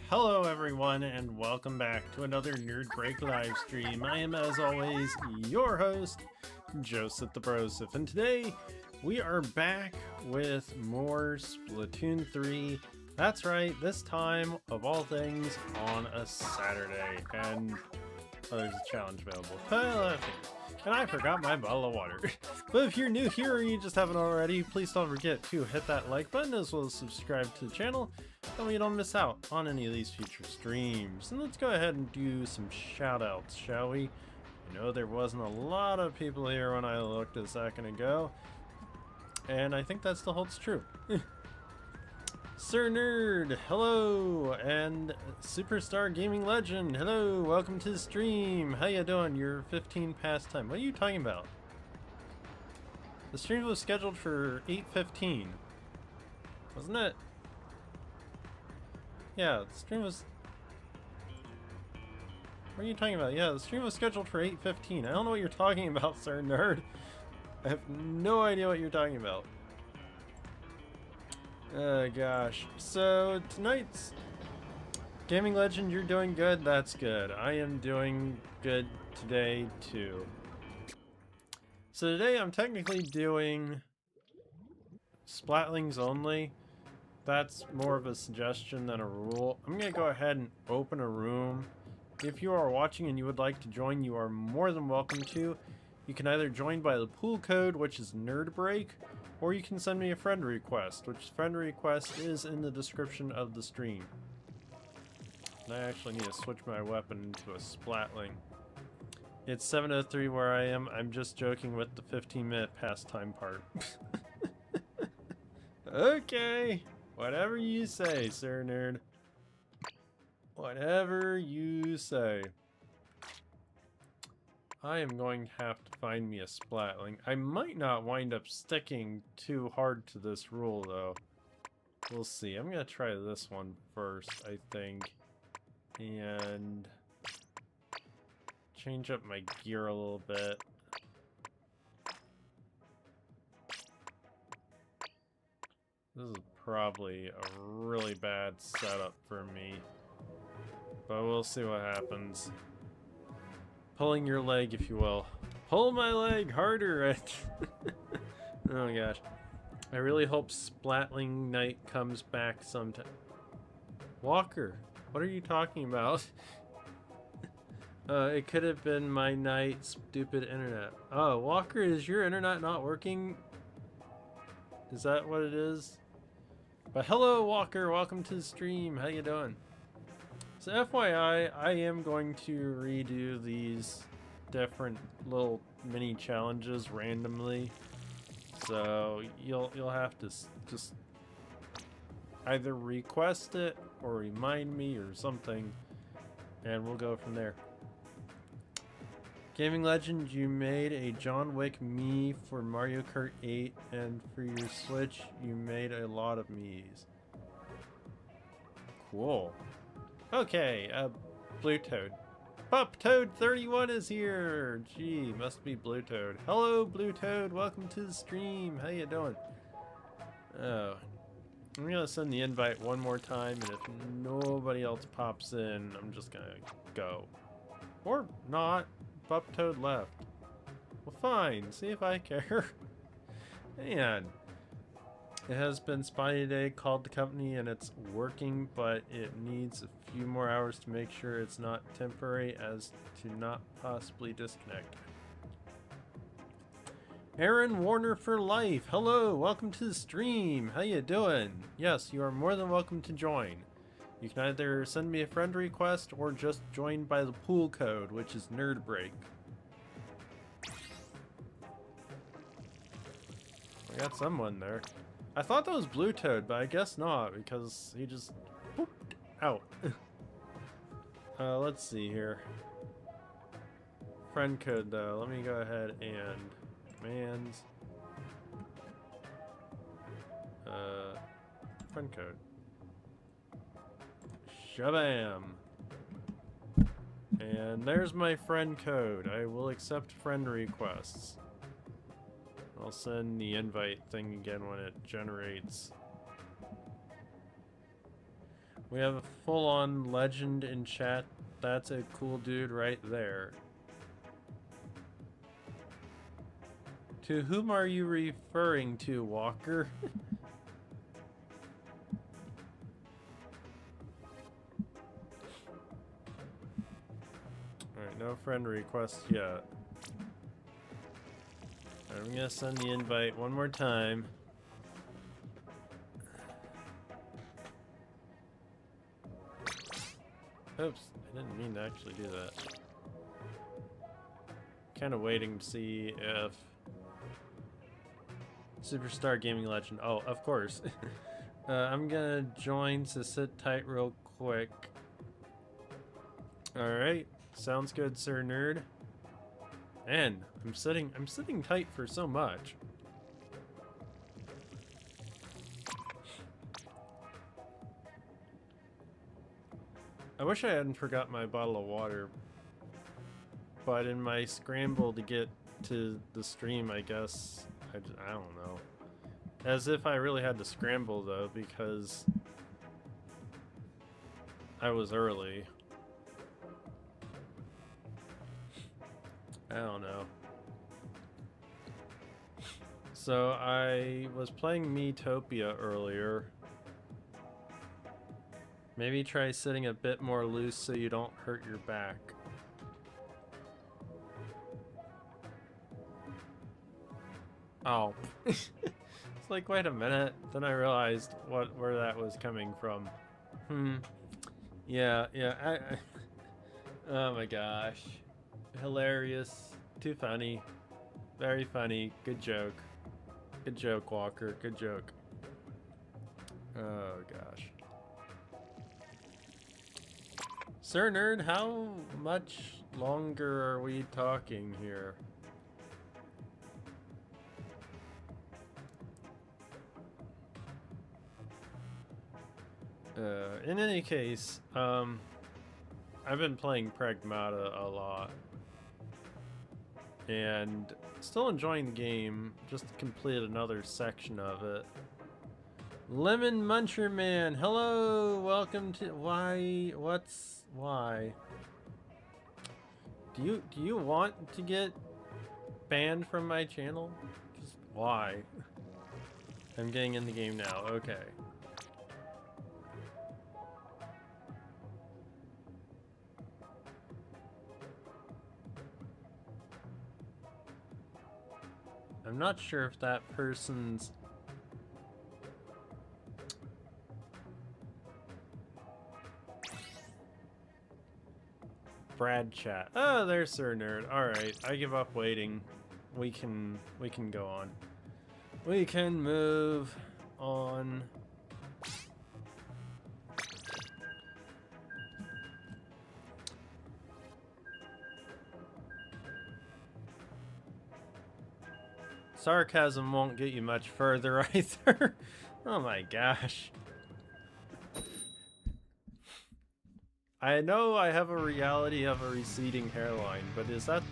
Hello everyone and welcome back to another Nerd Break live stream. I am as always your host, Joseph the Broseph, and today we are back with more Splatoon 3. That's right, this time of all things on a Saturday, and there's a challenge available. And I forgot my bottle of water. But if you're new here or you just haven't already, please don't forget to hit that like button as well as subscribe to the channel so you don't miss out on any of these future streams. And let's go ahead and do some shout outs, shall we? I know there wasn't a lot of people here when I looked a second ago, and I think that still holds true. Sir Nerd, hello, and Superstar Gaming Legend, hello, welcome to the stream. How you doing? You're 15 past time. What are you talking about? The stream was scheduled for 8:15, wasn't it? Yeah, the stream was... What are you talking about? Yeah, the stream was scheduled for 8:15. I don't know what you're talking about, Sir Nerd. I have no idea what you're talking about. Oh gosh. So tonight's Gaming Legend, you're doing good? That's good. I am doing good today too. So today I'm technically doing Splatlings only. That's more of a suggestion than a rule. I'm gonna go ahead and open a room. If you are watching and you would like to join, you are more than welcome to. You can either join by the pool code, which is NerdBreak, or you can send me a friend request, which friend request is in the description of the stream. And I actually need to switch my weapon into a Splatling. It's 7:03 where I am. I'm just joking with the 15-minute pastime part. Okay, whatever you say, Sir Nerd. Whatever you say. I am going to have to find me a Splatling. I might not wind up sticking too hard to this rule, though. We'll see. I'm going to try this one first, I think. And change up my gear a little bit. This is probably a really bad setup for me. But we'll see what happens. Pulling your leg, if you will. Pull my leg harder! Oh gosh. I really hope Splatling Night comes back sometime. Walker, what are you talking about? It could have been my night, stupid internet. Oh, Walker, is your internet not working? Is that what it is? But hello, Walker, welcome to the stream. How you doing? So FYI, I am going to redo these different little mini challenges randomly. So you'll have to just either request it or remind me or something, and we'll go from there. Gaming Legend, you made a John Wick Mii for Mario Kart 8, and for your Switch, you made a lot of Miis. Cool. Okay, Blue Toad. Pup Toad 31 is here! Gee, must be Blue Toad. Hello, Blue Toad, welcome to the stream. How you doing? Oh, I'm gonna send the invite one more time, and if nobody else pops in, I'm just gonna go. Or not. Pup Toad left. Well, fine. See if I care. Man. It has been Spotty Day, called the company, and it's working, but it needs a few more hours to make sure it's not temporary as to not possibly disconnect. Aaron Warner for life. Hello, welcome to the stream. How you doing? Yes, you are more than welcome to join. You can either send me a friend request or just join by the pool code, which is NerdBreak. I got someone there. I thought that was Blue Toad, but I guess not, because he just pooped out. Let's see here. Friend code, though. Let me go ahead and commands. Friend code. Shabam! And there's my friend code. I will accept friend requests. I'll send the invite thing again when it generates. We have a full-on legend in chat. That's a cool dude right there. To whom are you referring to, Walker? Alright, no friend request yet. I'm gonna send the invite one more time. Oops, I didn't mean to actually do that. Kind of waiting to see if Superstar Gaming Legend. Oh, of course. I'm gonna join, so sit tight real quick. Alright, sounds good, Sir Nerd. Man, I'm sitting tight for so much. I wish I hadn't forgot my bottle of water, but in my scramble to get to the stream, I guess, I don't know. As if I really had to scramble, though, because I was early. I don't know. So I was playing Miitopia earlier. Maybe try sitting a bit more loose so you don't hurt your back. Oh. It's like, wait a minute. Then I realized where that was coming from. Yeah. Oh my gosh. Hilarious. Too funny. Very funny. Good joke. Good joke, Walker. Good joke. Oh gosh. Sir Nerd, how much longer are we talking here? In any case, I've been playing Pragmata a lot. And still enjoying the game, just completed another section of it. Lemon Muncher Man, hello, welcome to why? Do you want to get banned from my channel? Just why? I'm getting in the game now. Okay. I'm not sure if that person's Brad chat. Oh, there's Sir Nerd. Alright, I give up waiting. We can go on. We can move on. Sarcasm won't get you much further either. Oh my gosh. I know I have a reality of a receding hairline, but does that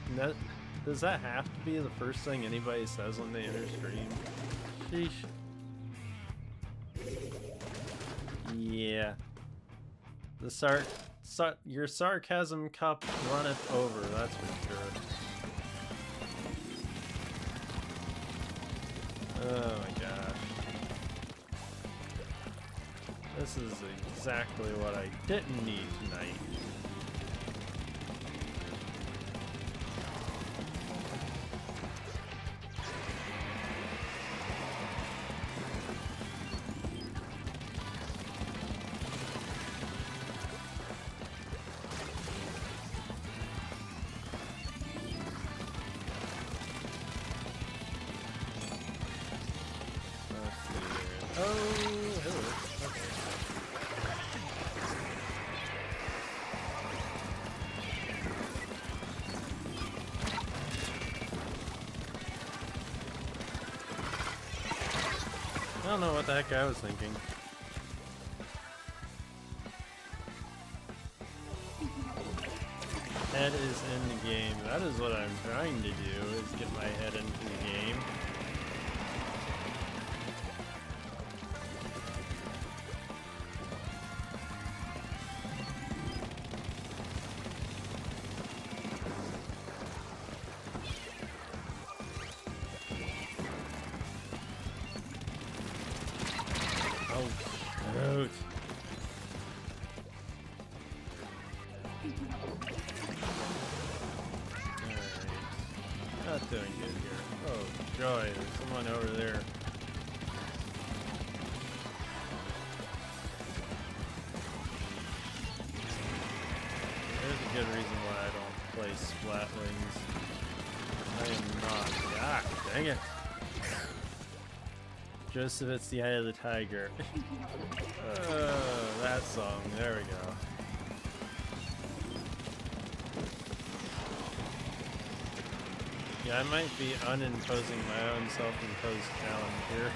have to be the first thing anybody says when they enter stream? Sheesh. Yeah. Your sarcasm cup runneth over, that's for sure. Oh my gosh. This is exactly what I didn't need tonight. I don't know what the heck I was thinking. Head is in the game. That is what I'm trying to do, is get my head into the game. Oh, shoot. Alright. Not doing good here. Oh, joy. There's someone over there. There's a good reason why I don't play Splatlings. I am not. Ah, dang it. Joseph, it's the eye of the tiger. That song. There we go. Yeah, I might be unimposing my own self-imposed challenge here.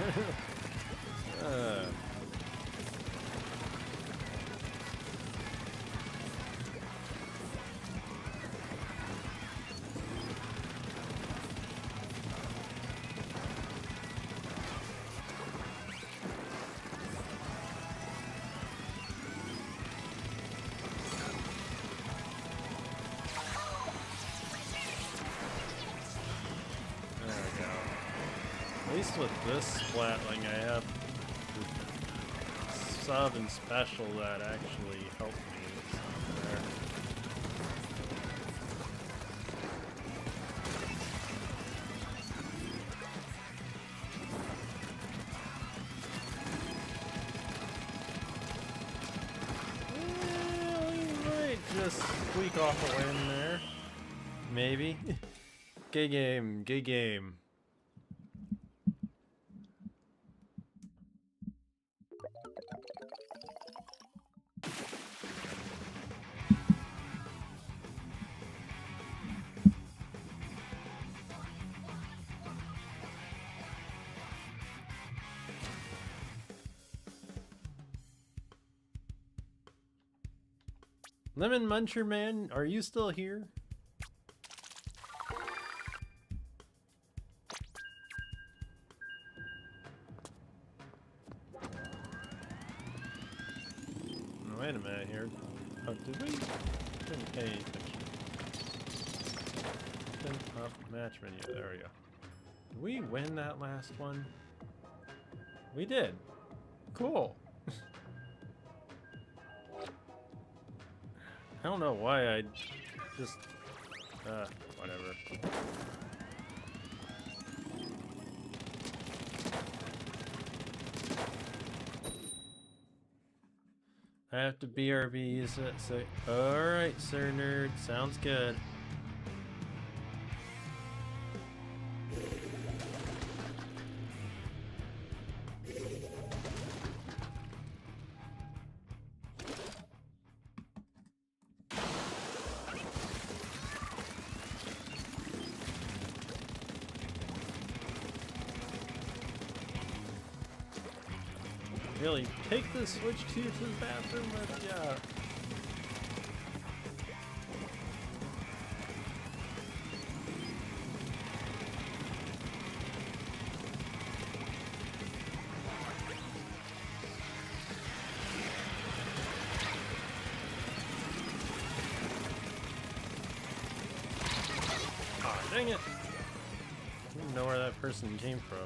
At least with this Splatling, I have the sub and special that actually helped me. There. We might just squeak off a win there. Maybe. Gay game, gay game. Lemon Muncher Man, are you still here? Wait a minute here. Oh, did we? Didn't pay attention. Up match menu. There we go. Did we win that last one? We did. Cool. I don't know why I just whatever. I have to BRB use it, so alright, Sir Nerd, sounds good. Really, take the Switch 2 to the bathroom, but yeah. Aw, dang it! I didn't know where that person came from.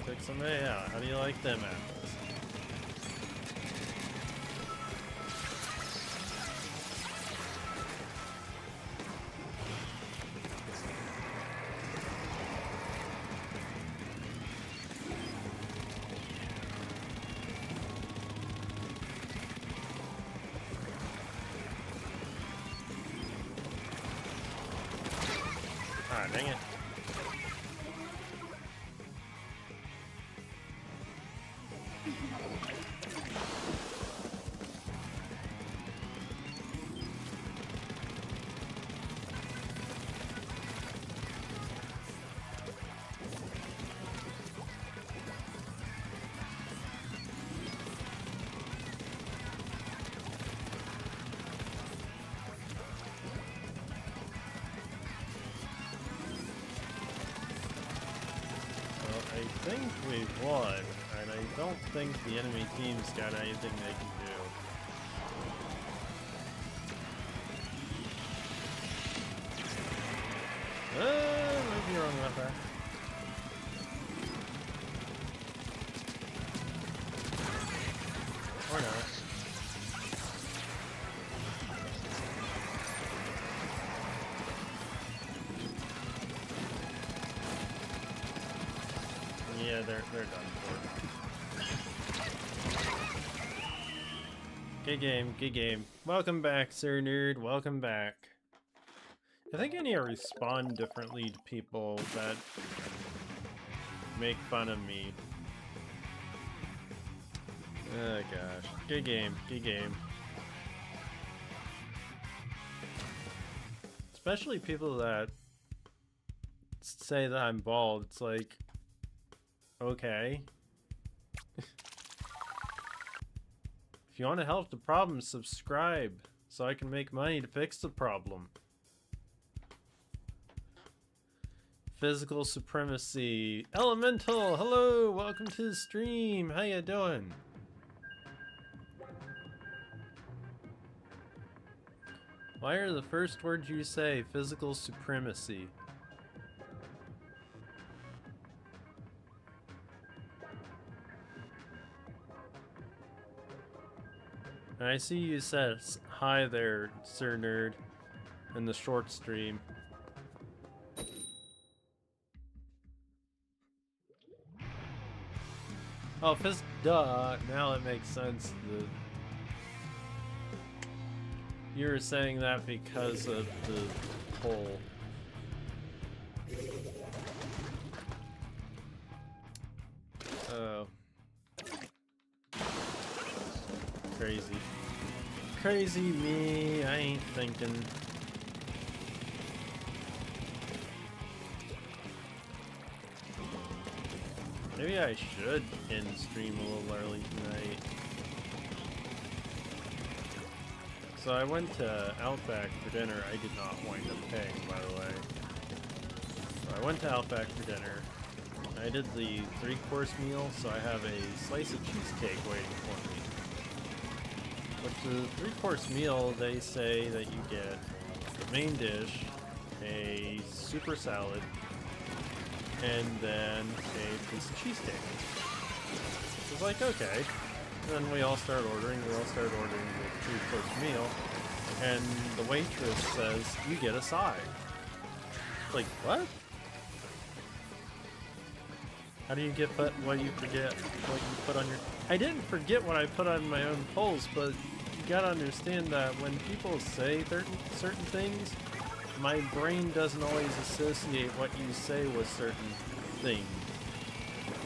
Pick somebody out. How do you like them apples? Ah, dang it. think we've won, and I don't think the enemy team's got anything they can do. Might be wrong about that. Or not. Yeah, they're done for. Good game, good game. Welcome back, Sir Nerd. Welcome back. I think I need to respond differently to people that make fun of me. Oh gosh. Good game, good game. Especially people that say that I'm bald. It's like, okay. If you want to help the problem, subscribe so I can make money to fix the problem. Physical supremacy. Elemental, hello, welcome to the stream. How you doing? Why are the first words you say physical supremacy? And I see you said hi there, Sir Nerd, in the short stream. Oh, duh, now it makes sense. You were saying that because of the whole... Oh. Crazy. Crazy me, I ain't thinking. Maybe I should end stream a little early tonight. So I went to Outback for dinner. I did not wind up paying, by the way. So I went to Outback for dinner. I did the 3-course meal, so I have a slice of cheesecake waiting for me. With the 3-course meal, they say that you get the main dish, a super salad, and then a piece of cheesecake. So it's like, okay. And then we all start ordering. We all start ordering the 3-course meal, and the waitress says, you get a side. Like, what? How do you get what you forget what you put on your... I didn't forget what I put on my own polls, but you gotta understand that when people say certain things, my brain doesn't always associate what you say with certain things.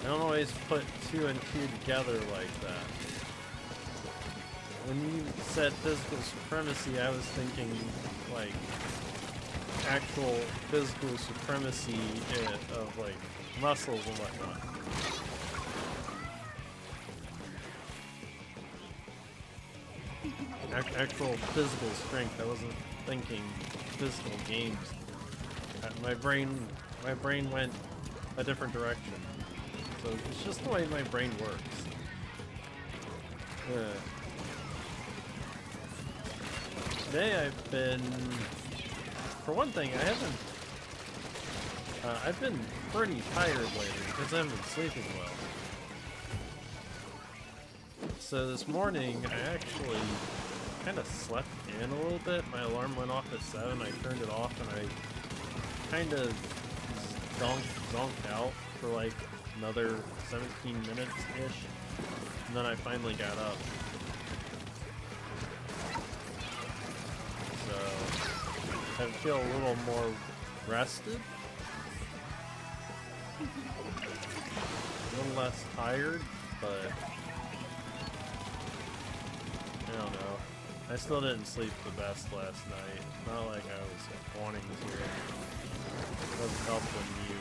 I don't always put 2 and 2 together like that. When you said physical supremacy, I was thinking, like, actual physical supremacy of, like, muscles and whatnot. Actual physical strength. I wasn't thinking physical games. My brain went a different direction. So it's just the way my brain works. Today I've been, for one thing, I've been pretty tired lately because I haven't been sleeping well. So this morning I actually kind of slept in a little bit. My alarm went off at 7, I turned it off, and I kind of zonked out for like another 17 minutes-ish, and then I finally got up. So I feel a little more rested, a little less tired, but I don't know. I still didn't sleep the best last night. Not like I was wanting to. It doesn't help when you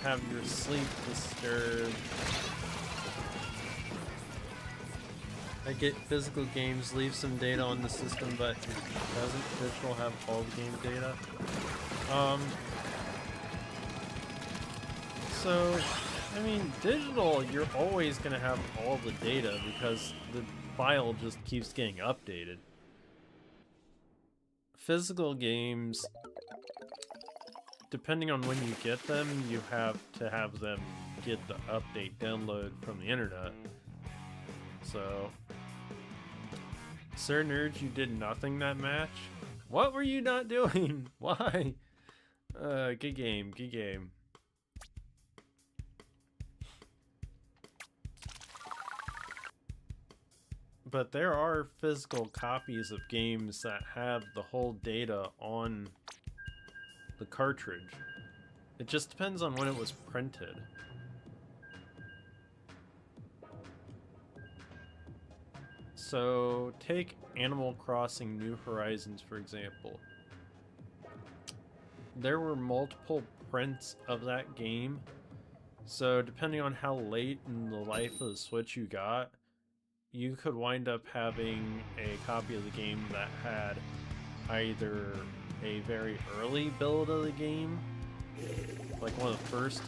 have your sleep disturbed. I get physical games leave some data on the system, but doesn't digital have all the game data? So I mean, digital, you're always going to have all the data because the file just keeps getting updated. Physical games, depending on when you get them, you have to have them get the update download from the internet. So, Sir Nerds, you did nothing that match? What were you not doing? Why? Good game, good game. But there are physical copies of games that have the whole data on the cartridge. It just depends on when it was printed. So, take Animal Crossing New Horizons, for example. There were multiple prints of that game, so depending on how late in the life of the Switch you got, you could wind up having a copy of the game that had either a very early build of the game, like one of the first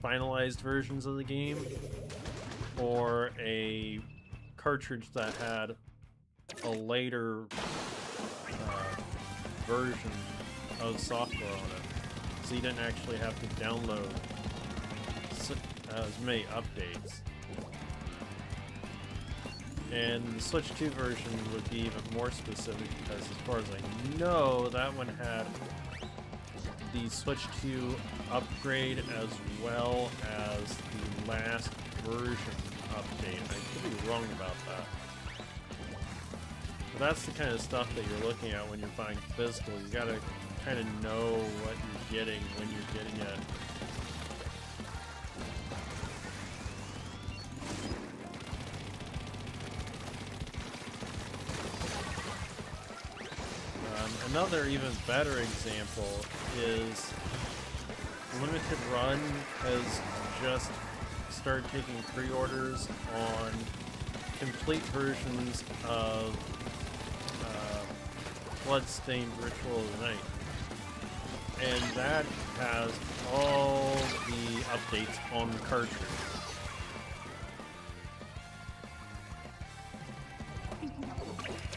finalized versions of the game, or a cartridge that had a later version of software on it, so you didn't actually have to download as many updates. And the Switch 2 version would be even more specific because, as far as I know, that one had the Switch 2 upgrade as well as the last version update. I could be wrong about that. But that's the kind of stuff that you're looking at when you're buying physical. You gotta kind of know what you're getting when you're getting it. Another even better example is Limited Run has just started taking pre-orders on complete versions of Bloodstained Ritual of the Night. And that has all the updates on the cartridge.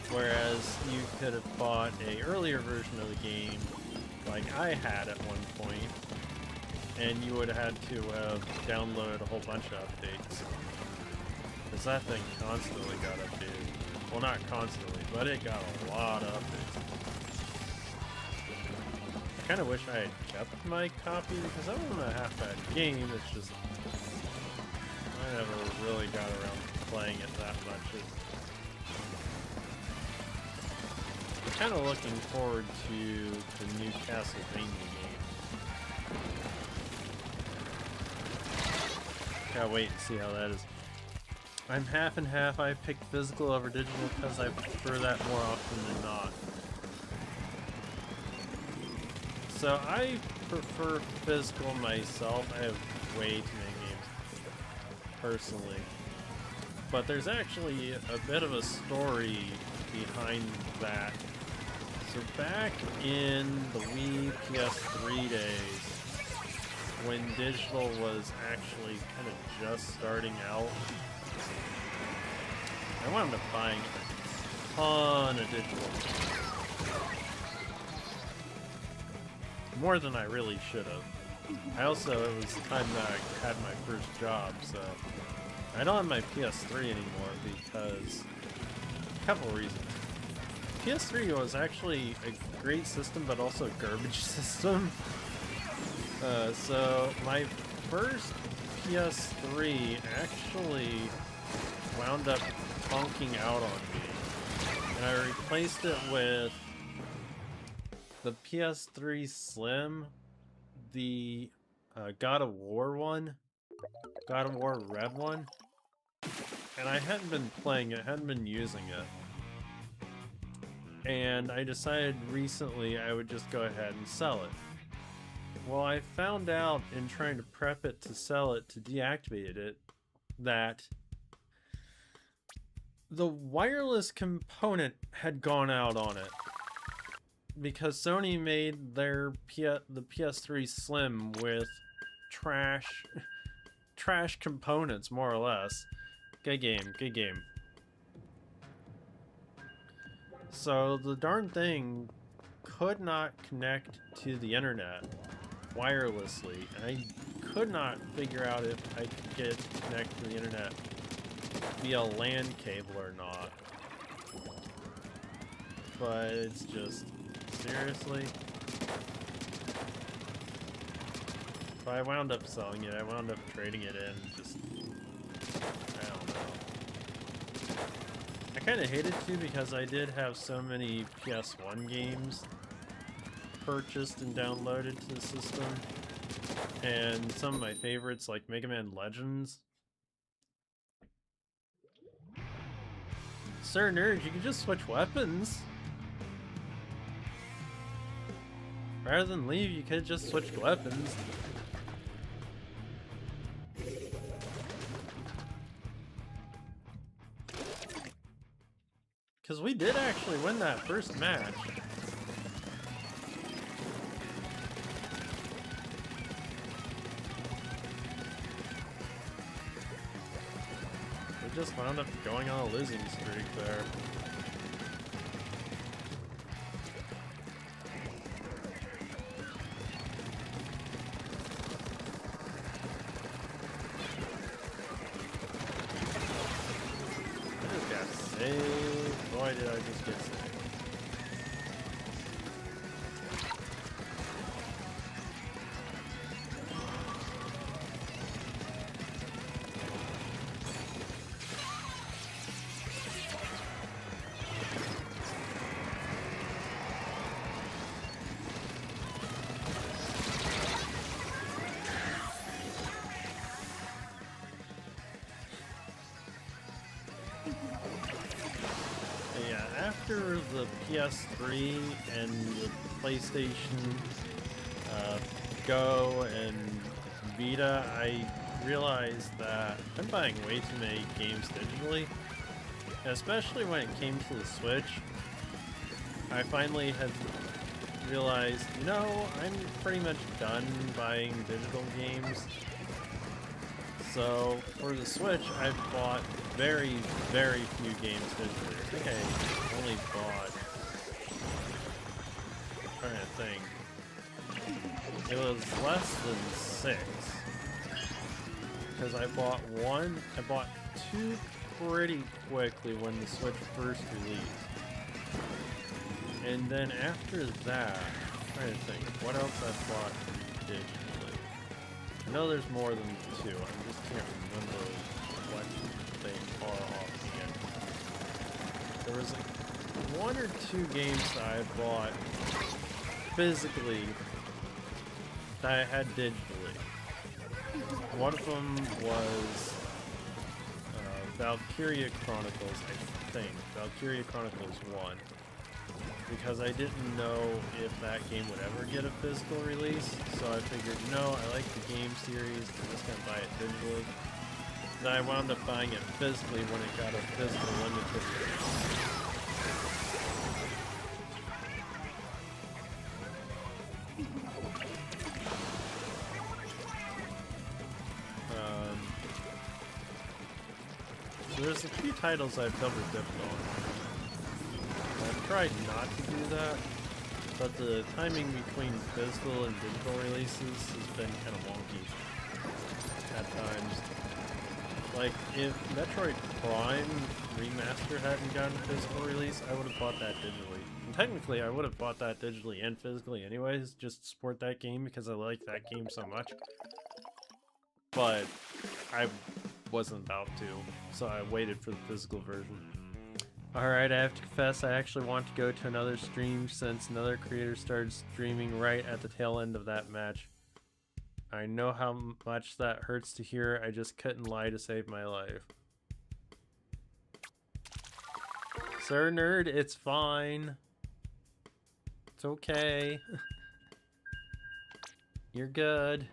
Whereas you could have bought an earlier version of the game, like I had at one point, and you would have had to have downloaded a whole bunch of updates. Because that thing constantly got updated. Well, not constantly, but it got a lot of updates. I kind of wish I had kept my copy, because that wasn't a half-bad game, it's just I never really got around to playing it that much. I'm kind of looking forward to the new Castlevania game. Gotta wait and see how that is. I'm half and half. I picked physical over digital because I prefer that more often than not. So I prefer physical myself. I have way too many games personally. But there's actually a bit of a story behind that. So back in the Wii PS3 days, when digital was actually kind of just starting out, I wound up buying a ton of digital games. More than I really should have. I also, it was the time that I had my first job, so I don't have my PS3 anymore because a couple reasons. PS3 was actually a great system, but also a garbage system. So my first PS3 actually wound up conking out on me, and I replaced it with the PS3 Slim, the God of War one, God of War Red one, and I hadn't been playing it, hadn't been using it. And I decided recently I would just go ahead and sell it. Well, I found out in trying to prep it to sell it, to deactivate it, that the wireless component had gone out on it. Because Sony made their the PS3 Slim with trash trash components, more or less. Good game, good game. So the darn thing could not connect to the internet wirelessly. I could not figure out if I could get it to connect to the internet via LAN cable or not. But it's just, seriously? But I wound up selling it, I wound up trading it in, just, I don't know. I kind of hated to because I did have so many PS1 games purchased and downloaded to the system. And some of my favorites like Mega Man Legends. Sir Nerd, you can just switch weapons. Rather than leave, you could just switch weapons. Because we did actually win that first match. We just wound up going on a losing streak there. I just got saved. Boy, did I just get saved. After the PS3 and the PlayStation Go and Vita, I realized that I'm buying way too many games digitally, especially when it came to the Switch. I finally had realized, you know, I'm pretty much done buying digital games. So for the Switch, I've bought very, very few games digitally. I think I only bought, I'm trying to think, it was less than 6. Because I bought two pretty quickly when the Switch first released. And then after that, I'm trying to think, what else I bought digitally? I know there's more than 2, I just can't remember what they are offhand. There was like 1 or 2 games that I bought physically that I had digitally. One of them was Valkyria Chronicles, I think. Valkyria Chronicles 1. Because I didn't know if that game would ever get a physical release, so I figured, no, I like the game series, I'm just gonna buy it digitally. Then I wound up buying it physically when it got a physical limited release. So there's a few titles I've double dipped on. I've tried not to do that, but the timing between physical and digital releases has been kind of wonky at times. Like, if Metroid Prime Remaster hadn't gotten a physical release, I would have bought that digitally. And technically, I would have bought that digitally and physically anyways, just to support that game because I like that game so much. But I wasn't about to, so I waited for the physical version. Alright, I have to confess, I actually want to go to another stream since another creator started streaming right at the tail end of that match. I know how much that hurts to hear, I just couldn't lie to save my life. Sir Nerd, it's fine. It's okay. You're good.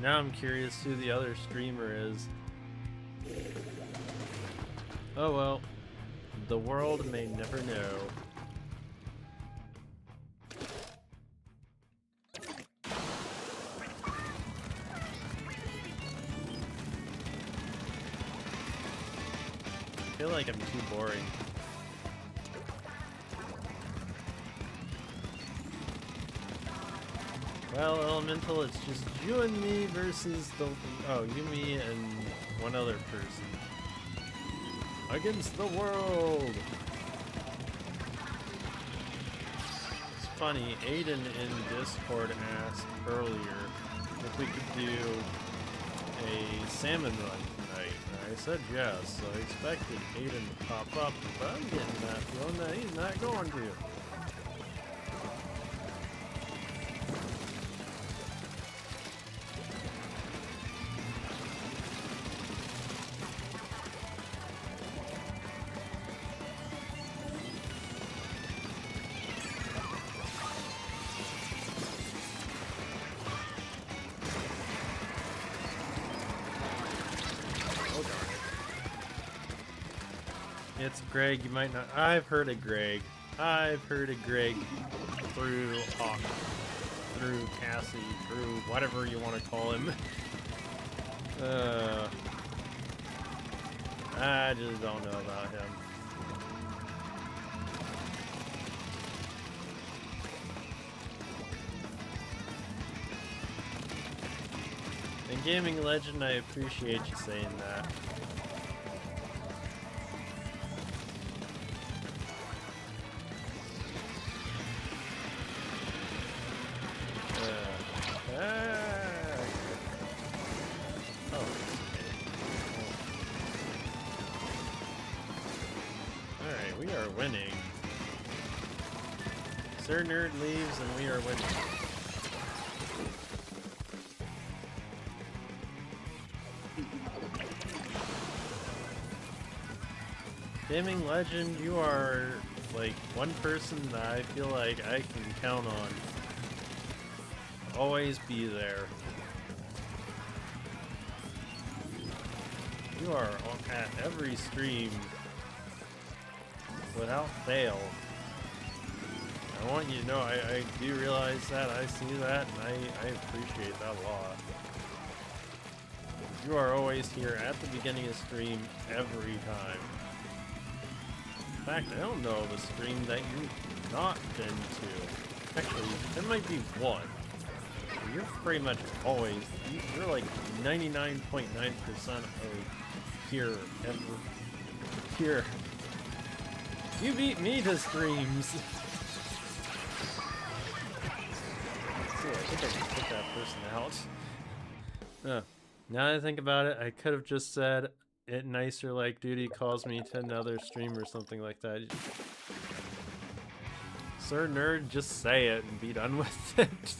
Now I'm curious who the other streamer is. Oh well, the world may never know. I feel like I'm too boring. Well, Elemental, it's just you and me versus the... Oh, you, me, and one other person. Against the world! It's funny, Aiden in Discord asked earlier if we could do a salmon run tonight. And I said yes, so I expected Aiden to pop up, but I'm getting that feeling that he's not going to. It's Greg, you might not... I've heard of Greg. I've heard of Greg through Hawk, through Cassie, through whatever you want to call him. I just don't know about him. And Gaming Legend, I appreciate you saying that. Winning. Sir Nerd leaves and we are winning. Gaming Legend, you are like one person that I feel like I can count on. Always be there. You are at every stream without fail. I want you to know I do realize that, I see that, and I appreciate that a lot. You are always here at the beginning of stream every time. In fact, I don't know of a stream that you've not been to. Actually, there might be one. You're pretty much always, you're like 99.9% of here, here. You beat me to streams! See, I think I can put that person out. Now that I think about it, I could have just said it nicer like Duty calls me to another stream or something like that. Sir Nerd, just say it and be done with it.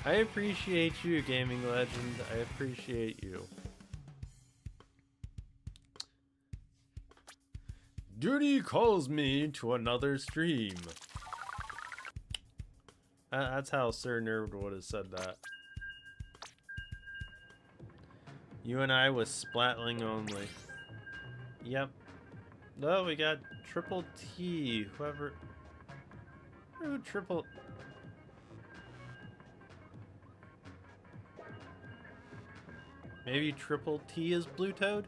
I appreciate you, Gaming Legend. I appreciate you. Duty calls me to another stream. That's how Sir Nerd would have said that. You and I was Splatling only. Yep. No, we got Triple T. Whoever... Who Triple... Maybe Triple T is Blue Toad?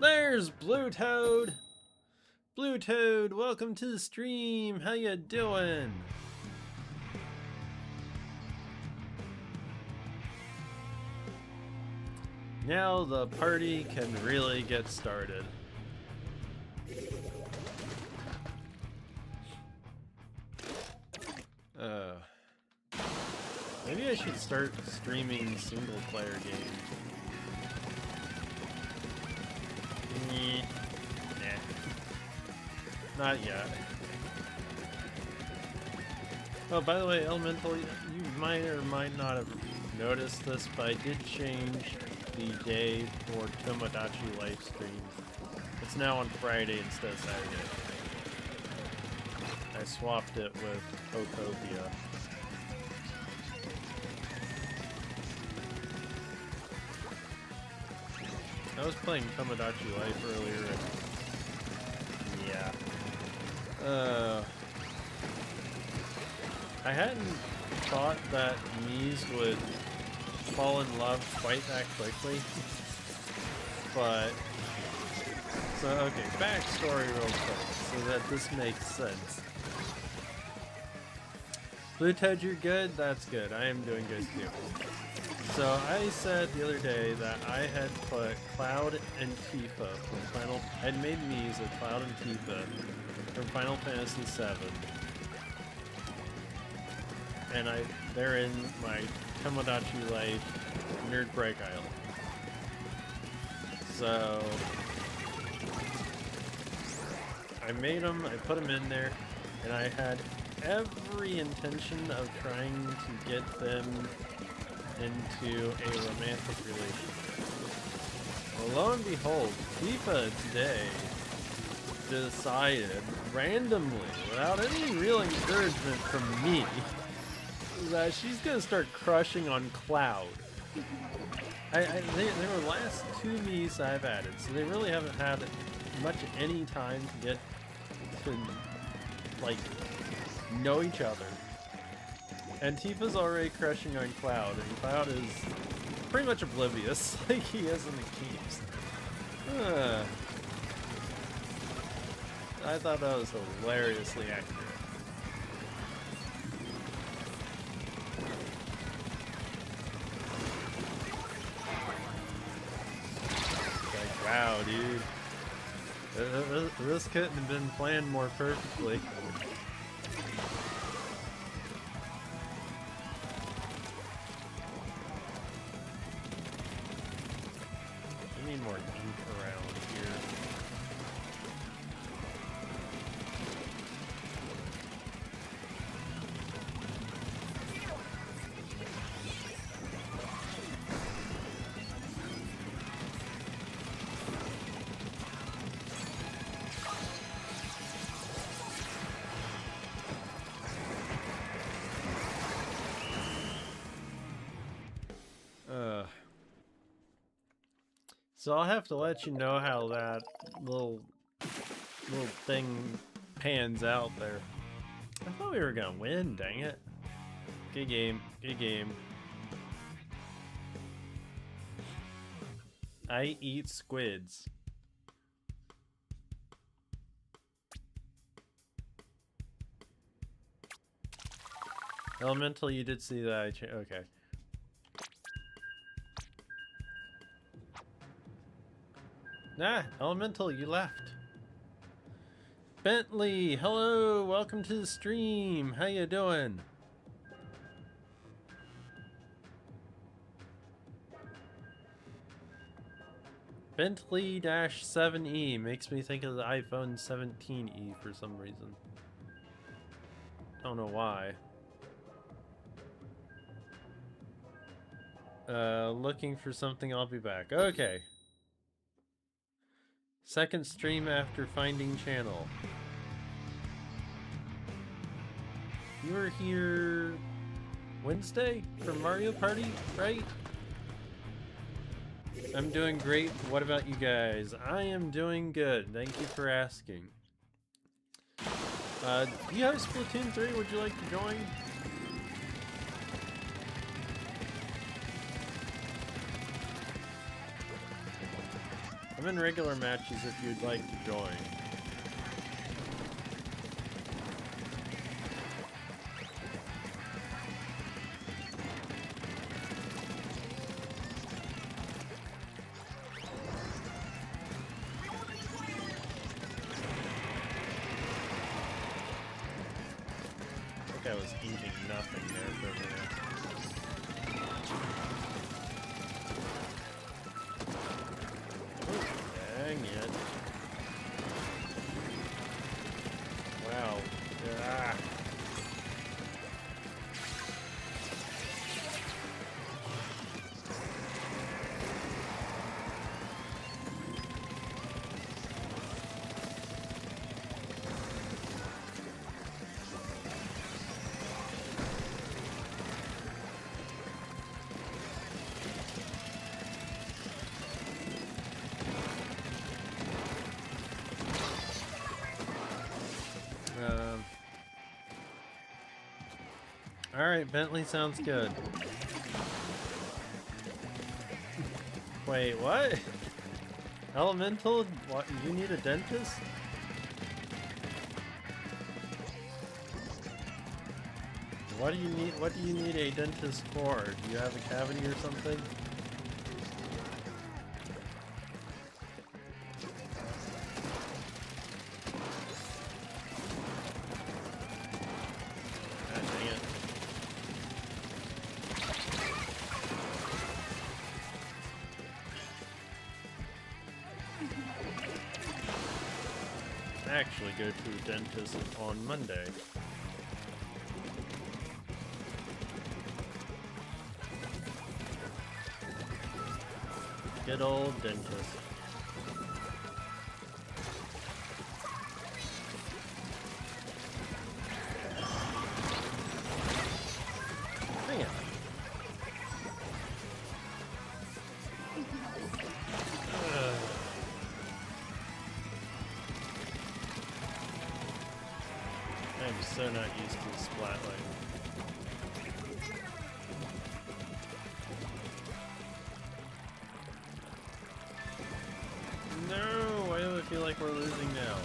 There's Blue Toad! Blue Toad, welcome to the stream! How you doing? Now the party can really get started. Maybe I should start streaming single player games. Not yet. Oh, by the way, Elemental, you might or might not have noticed this, but I did change the day for Tomodachi live streams. It's now on Friday instead of Saturday. I I swapped it with Ocopia. I was playing Tomodachi Life earlier. Yeah. I hadn't thought that Mii's would fall in love quite that quickly. But, so okay, backstory real quick so that this makes sense. Blue Toad, you're good? That's good. I am doing good too. So I said the other day that I had put Cloud and Tifa from Final... I'd made Mii's of Cloud and Tifa from Final Fantasy VII. And they're in my Tomodachi Life Nerd Break Isle. So I made them, I put them in there, and I had every intention of trying to get them into a romantic relationship. Well, lo and behold, Tifa today decided randomly, without any real encouragement from me, that she's gonna start crushing on Cloud. They were the last 2 Mii's I've added, so they really haven't had much any time to get to, like, know each other. And Tifa's already crushing on Cloud, and Cloud is pretty much oblivious, like he is in the keeps. I thought that was hilariously accurate. Like, wow, dude. This couldn't have been planned more perfectly. We need more ink around here. So I'll have to let you know how that little thing pans out there. I thought we were gonna win, dang it. Good game, good game. I eat squids. Elemental, you did see that. Okay. Nah, Elemental, you left. Bentley, hello, welcome to the stream. How you doing? Bentley-7E makes me think of the iPhone 17e for some reason. Don't know why. Looking for something, I'll be back. Okay. Second stream after finding channel. You were here Wednesday for Mario Party, right? I'm doing great. What about you guys? I am doing good. Thank you for asking. Do you have Splatoon 3? Would you like to join? I'm in regular matches if you'd like to join. I think I was eating nothing there for a minute. Dang it. Wow. Ah. Alright, Bentley sounds good. Wait, what? Elemental? What? You need a dentist? What do you need a dentist for? Do you have a cavity or something? God dang it. Actually go to a dentist on Monday. Good old dentist. Dang it. I'm so not used to the Splatling. No, why do I feel like we're losing now?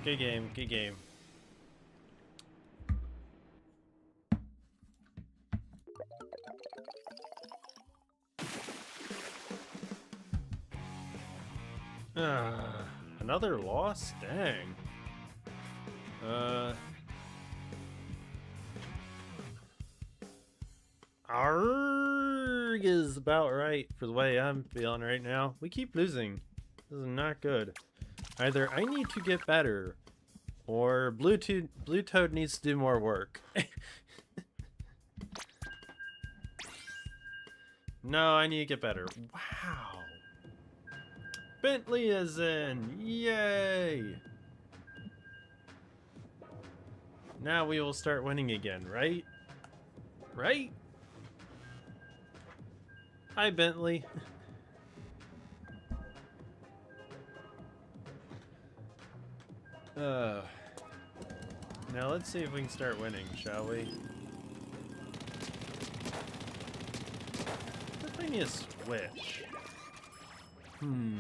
Good game, good game. Another loss? Dang. Arrgh is about right for the way I'm feeling right now. We keep losing. This is not good. Either I need to get better, or Blue Toad needs to do more work. No, I need to get better. Wow. Bentley is in! Yay! Now we will start winning again, right? Right? Hi, Bentley. Now let's see if we can start winning, shall we? I need a switch. Should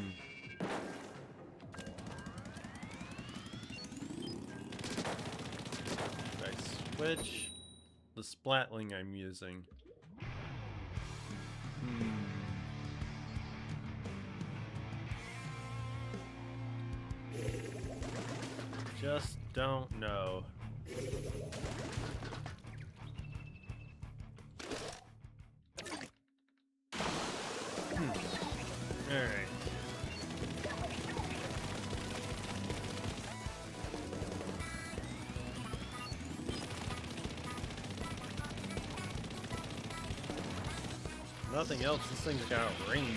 I switch the Splatling I'm using? Just don't know. Alright. Nothing else, this thing's got range.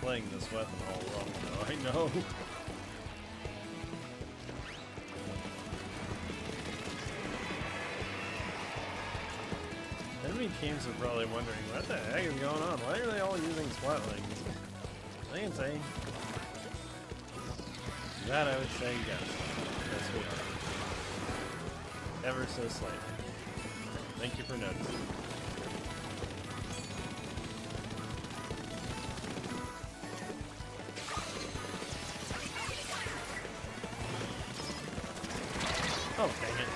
Playing this weapon all wrong though, I know. Enemy teams are probably wondering, what the heck is going on? Why are they all using Splatlings? I can say. That I would say yes. Yes we are. Ever so slightly. Thank you for noticing. Oh, dang it.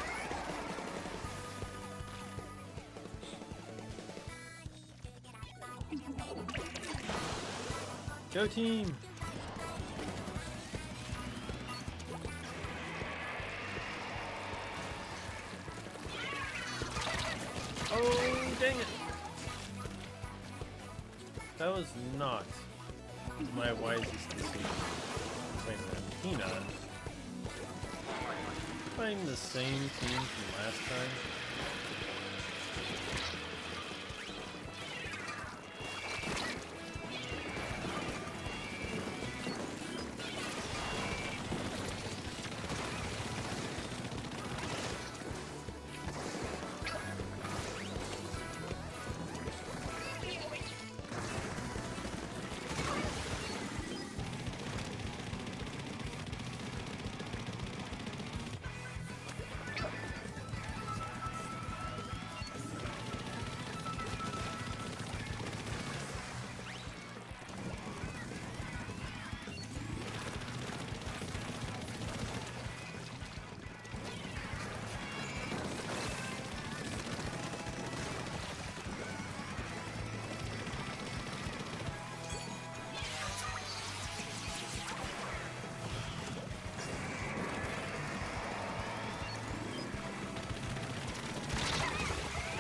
Go team! Oh, dang it! That was not my wisest decision. Playing that peanut. Playing the same team from last time.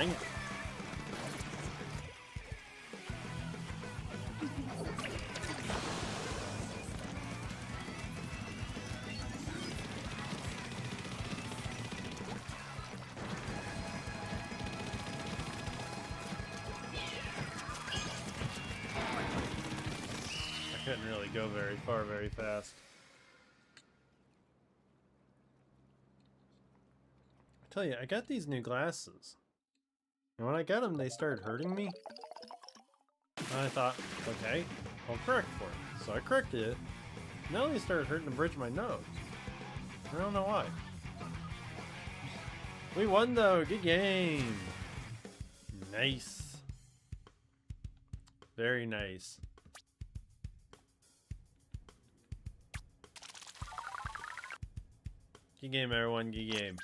Dang it. Couldn't really go very far very fast. I tell you, I got these new glasses. And when I got them, they started hurting me. And I thought, okay, I'll correct for it. So I corrected it. Now they started hurting the bridge of my nose. I don't know why. We won though, good game. Nice. Very nice. Good game, everyone. Good game.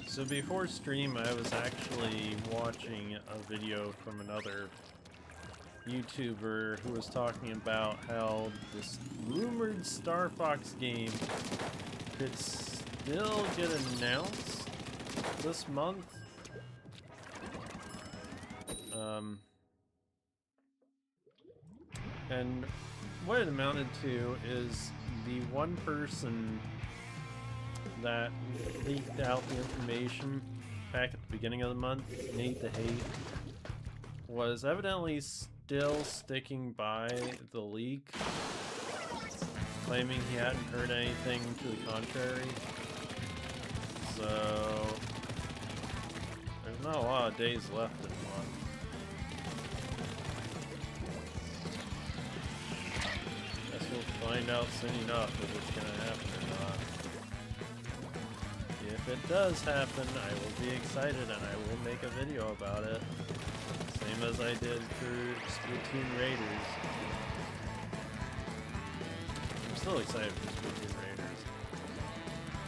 So before stream, I was actually watching a video from another YouTuber who was talking about how this rumored Star Fox game could still get announced this month. And what it amounted to is the one person that leaked out the information back at the beginning of the month, Nate the Hate, was evidently still sticking by the leak, claiming he hadn't heard anything to the contrary. So there's not a lot of days left in the month. Guess we'll find out soon enough if it's gonna happen or not. If it does happen, I will be excited and I will make a video about it. Same as I did for Splatoon Raiders. I'm still excited for Splatoon Raiders.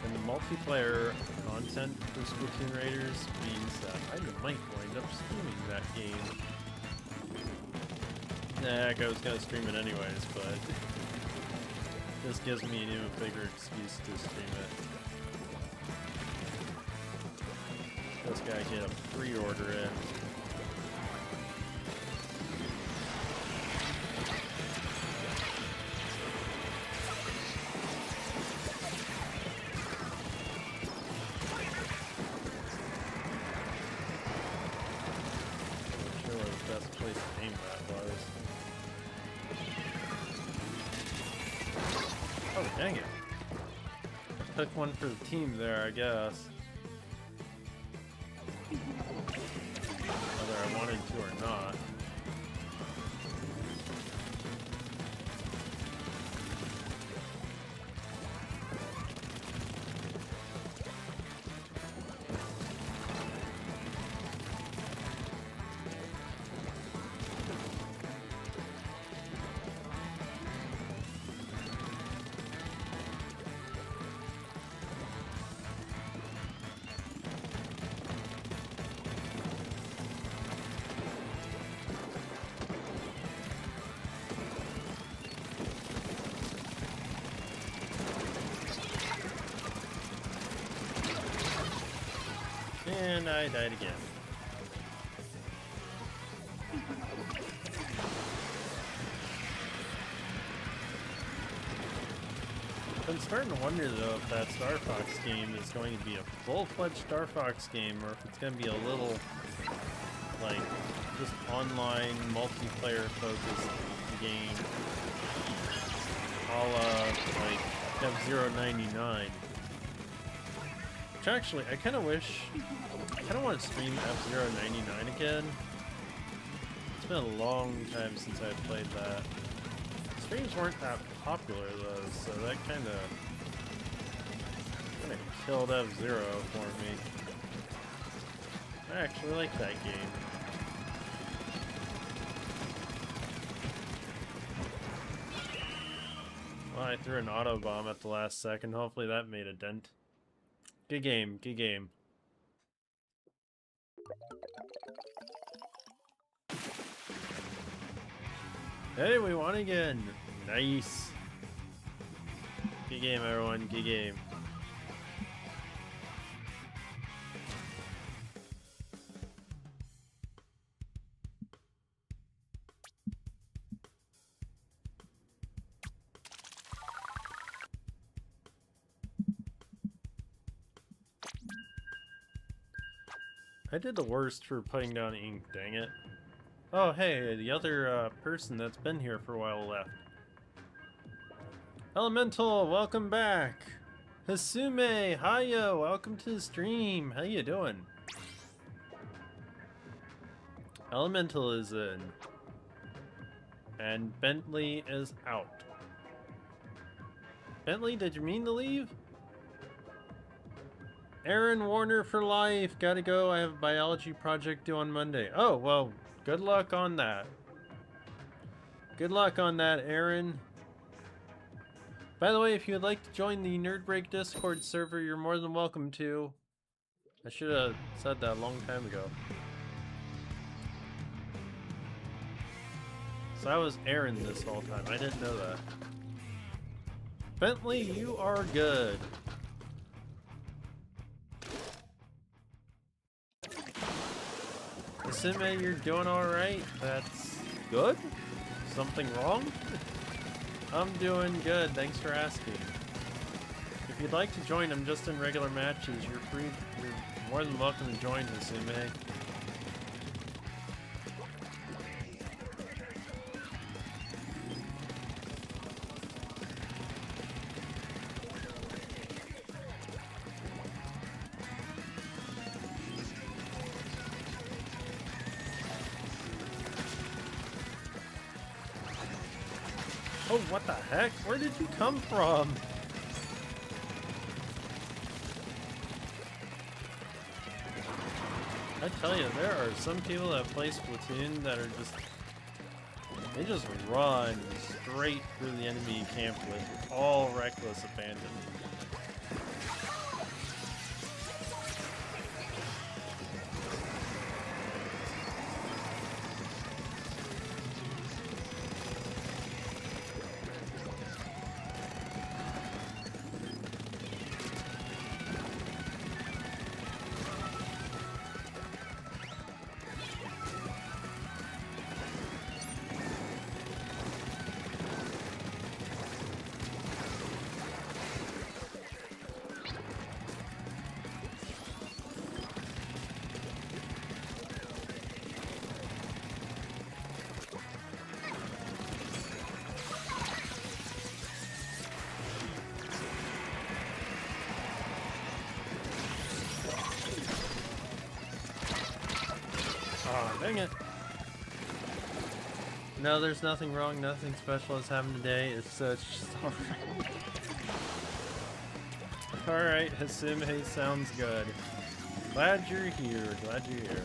And the multiplayer content for Splatoon Raiders means that I might wind up streaming that game. Heck, I was gonna stream it anyways, but this gives me an even bigger excuse to stream it. Just gotta get a pre-order in. I'm sure what the best place to aim that was. Oh, dang it. I took one for the team there, I guess. Whether I wanted to or not. And I died again. I'm starting to wonder though if that Star Fox game is going to be a full-fledged Star Fox game or if it's going to be a little, like, just online multiplayer focused game. A la, like, F-099. Which actually, I kind of wish, I kind of want to stream F-099 again. It's been a long time since I've played that. Streams weren't that popular though, so that kind of Kinda killed F-Zero for me. I actually like that game. Well, I threw an auto bomb at the last second. Hopefully that made a dent. Good game, good game. Hey, we won again. Nice. Good game, everyone. Good game. I did the worst for putting down ink, dang it. Oh, hey, the other person that's been here for a while left. Elemental, welcome back. Hasume, hiya, welcome to the stream. How you doing? Elemental is in. And Bentley is out. Bentley, did you mean to leave? Aaron Warner for life. Gotta go. I have a biology project due on Monday. Oh, well, good luck on that. Good luck on that, Aaron. By the way, if you'd like to join the Nerd Break Discord server, you're more than welcome to. I should have said that a long time ago. So I was Aaron this whole time. I didn't know that. Bentley, you are good. Assuming you're doing alright, that's good? Something wrong? I'm doing good, thanks for asking. If you'd like to join, I'm just in regular matches. You're more than welcome to join, Hasume. Oh, what the heck? Where did you come from? I tell you, there are some people that play Splatoon that are just... They just run straight through the enemy camp with all reckless abandon. Oh, dang it. No, there's nothing wrong, nothing special has happened today. It's just alright. Alright, Hasume sounds good. Glad you're here, glad you're here.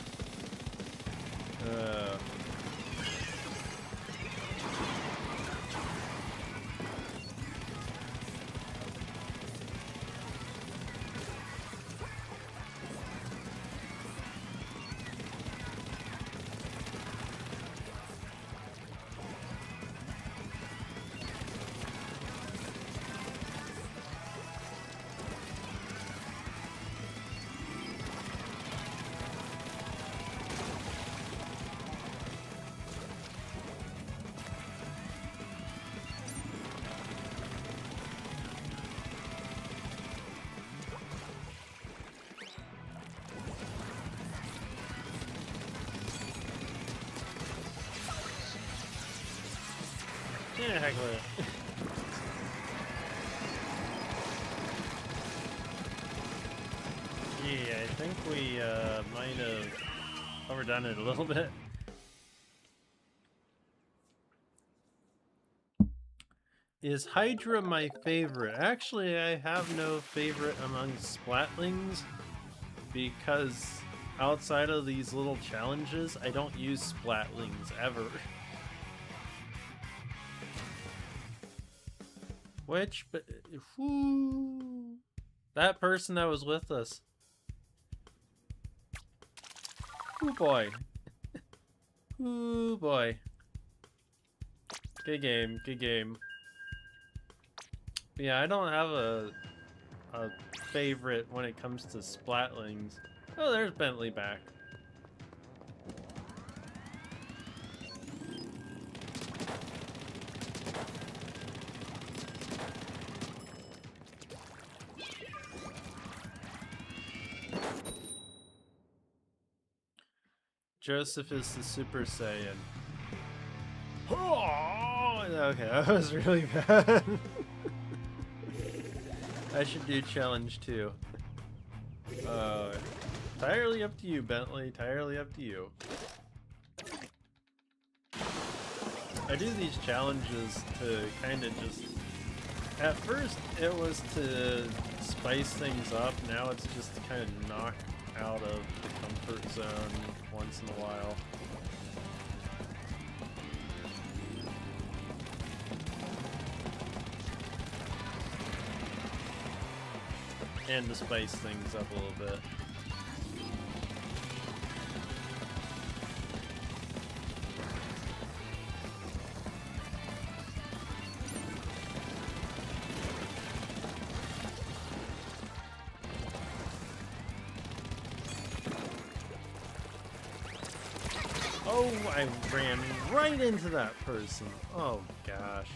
Yeah, heck with it. Yeah, I think we might have overdone it a little bit. Is Hydra my favorite? Actually, I have no favorite among Splatlings because outside of these little challenges, I don't use Splatlings ever. Which, but whoo, that person that was with us. Oh boy. Oh boy. Good game, good game. But yeah, I don't have a favorite when it comes to Splatlings. Oh, there's Bentley back. Joseph is the Super Saiyan. Oh, okay, that was really bad. I should do challenge 2. Entirely up to you, Bentley. Entirely up to you. I do these challenges to kind of just... At first, it was to spice things up. Now it's just to kind of knock out of the comfort zone once in a while. And to spice things up a little bit. Oh, I ran right into that person. Oh gosh.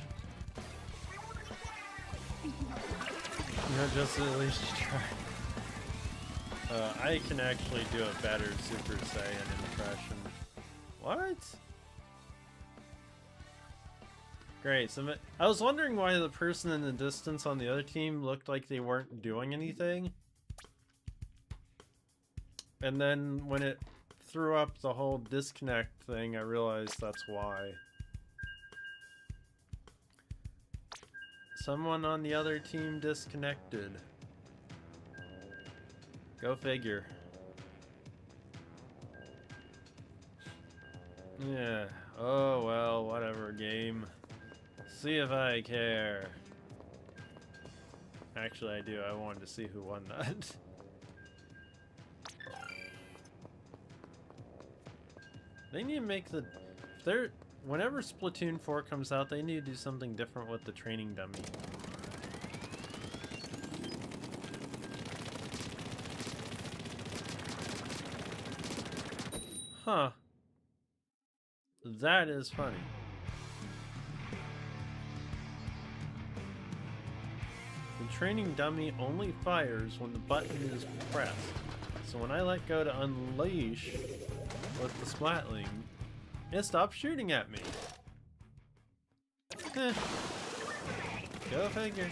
Just at least try. I can actually do a better Super Saiyan impression. What? Great. So I was wondering why the person in the distance on the other team looked like they weren't doing anything. And then when it threw up the whole disconnect thing, I realized that's why. Someone on the other team disconnected. Go figure. Yeah. Oh well, whatever, game. See if I care. Actually, I do. I wanted to see who won that. They need to make the... Whenever Splatoon 4 comes out, they need to do something different with the training dummy. Huh. That is funny. The training dummy only fires when the button is pressed. So when I let go to unleash with the Splatling, it stops shooting at me. Go figure.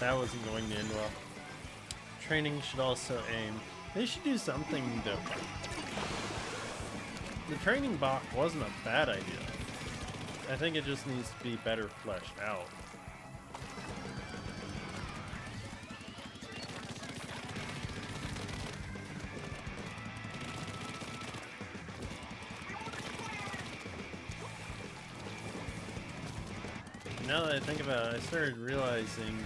That wasn't going to end well. Training should also aim. They should do something different. The training bot wasn't a bad idea. I think it just needs to be better fleshed out. Now that I think about it, I started realizing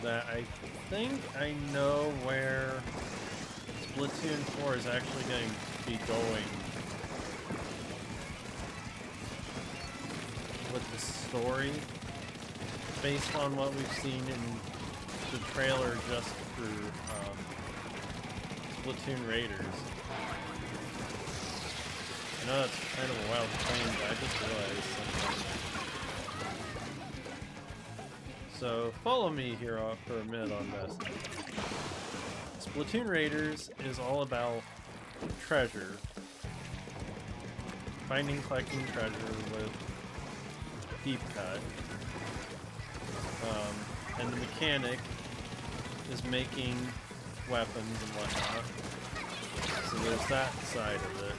that I think I know where Splatoon 4 is actually getting be going with the story based on what we've seen in the trailer just for Splatoon Raiders. I know that's kind of a wild claim, but I just realized something. So follow me here for a minute on this. Splatoon Raiders is all about treasure. Finding, collecting treasure with EwKate. And the mechanic is making weapons and whatnot. So there's that side of it.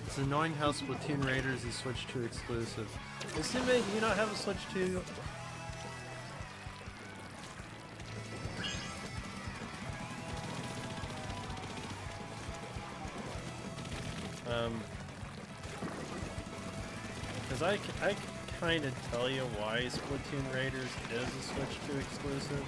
It's annoying how Splatoon Raiders is Switch 2 exclusive. Assume do you not have a Switch 2? Because I can kind of tell you why Splatoon Raiders is a Switch 2 exclusive.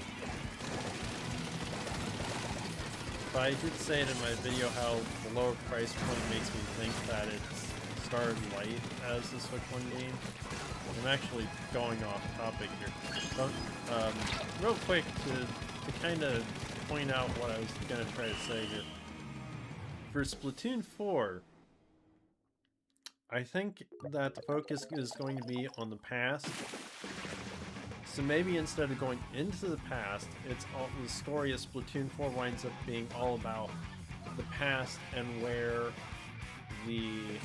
But I did say it in my video how the lower price point makes me think that it's started light as a Switch 1 game. I'm actually going off topic here. But, real quick to kind of point out what I was going to try to say here. For Splatoon 4, I think that the focus is going to be on the past. So maybe instead of going into the past, it's all the story of Splatoon 4 winds up being all about the past and where the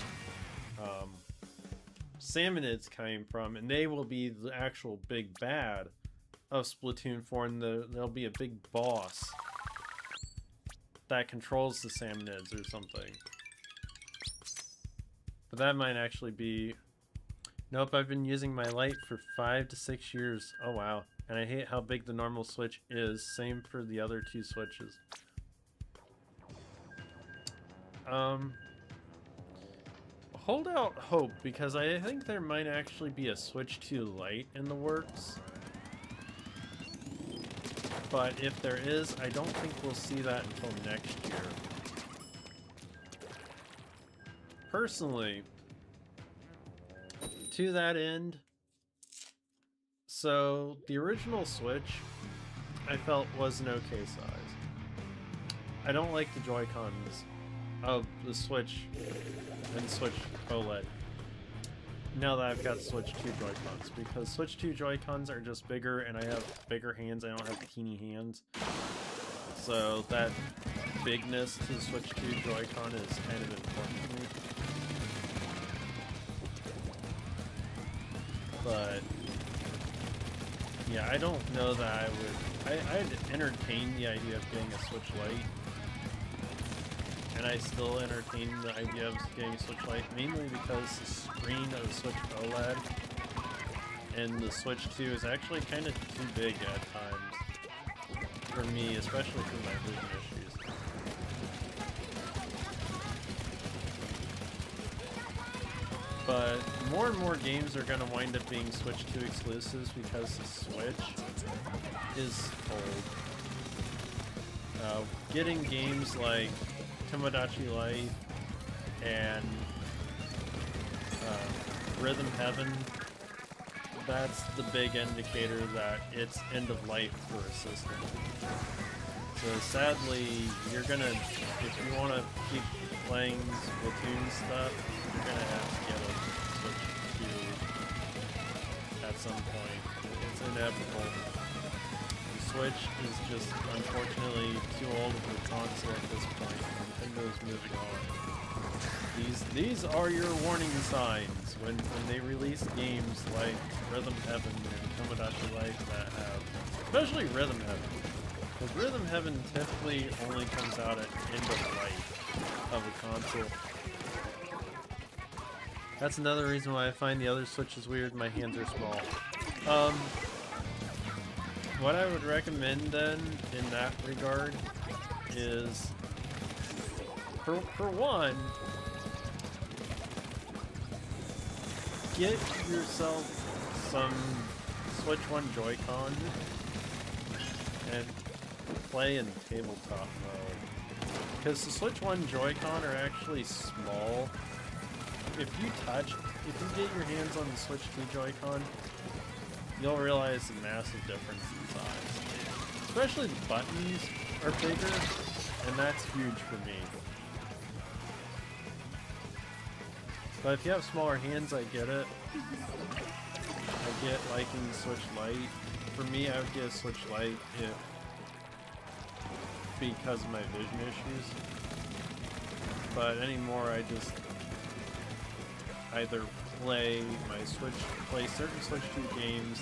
Salmonids came from, and they will be the actual big bad of Splatoon 4, and there'll be a big boss that controls the Salmonids or something. But that might actually be... Nope, I've been using my light for 5 to 6 years. Oh wow. And I hate how big the normal Switch is. Same for the other two Switches. Hold out hope, because I think there might actually be a Switch 2 Lite in the works. But if there is, I don't think we'll see that until next year. Personally, to that end, so the original Switch I felt was an okay size. I don't like the Joy-Cons of the Switch and Switch OLED now that I've got Switch 2 Joy-Cons, because Switch 2 Joy-Cons are just bigger and I have bigger hands. I don't have teeny hands, so that bigness to the Switch 2 Joy-Con is kind of important to me. But yeah, I don't know that I would. I'd entertain the idea of getting a Switch Lite, and I still entertain the idea of getting a Switch Lite mainly because the screen of the Switch OLED and the Switch 2 is actually kind of too big at times for me, especially for my vision issues. But more and more games are going to wind up being Switch 2 exclusives because the Switch is old. Getting games like Tomodachi Life and Rhythm Heaven, that's the big indicator that it's end of life for a system. So sadly, you're gonna, if you want to keep playing Splatoon stuff, you're gonna have to get a Switch 2 at some point. It's inevitable. The Switch is just unfortunately too old of a console at this point. Nintendo's moving on. These are your warning signs when they release games like Rhythm Heaven and Tomodachi Life that have, especially Rhythm Heaven. Because Rhythm Heaven typically only comes out at end of life of a console. That's another reason why I find the other Switches weird. My hands are small. What I would recommend then in that regard is, for one, get yourself some Switch 1 Joy-Con and play in tabletop mode. Because the Switch 1 Joy-Con are actually small. If you get your hands on the Switch 2 Joy-Con, you'll realize the massive difference in size. Especially the buttons are bigger, and that's huge for me. But if you have smaller hands, I get it. I get liking the Switch Lite. For me, I would get a Switch Lite because of my vision issues. But anymore, I just either play certain Switch 2 games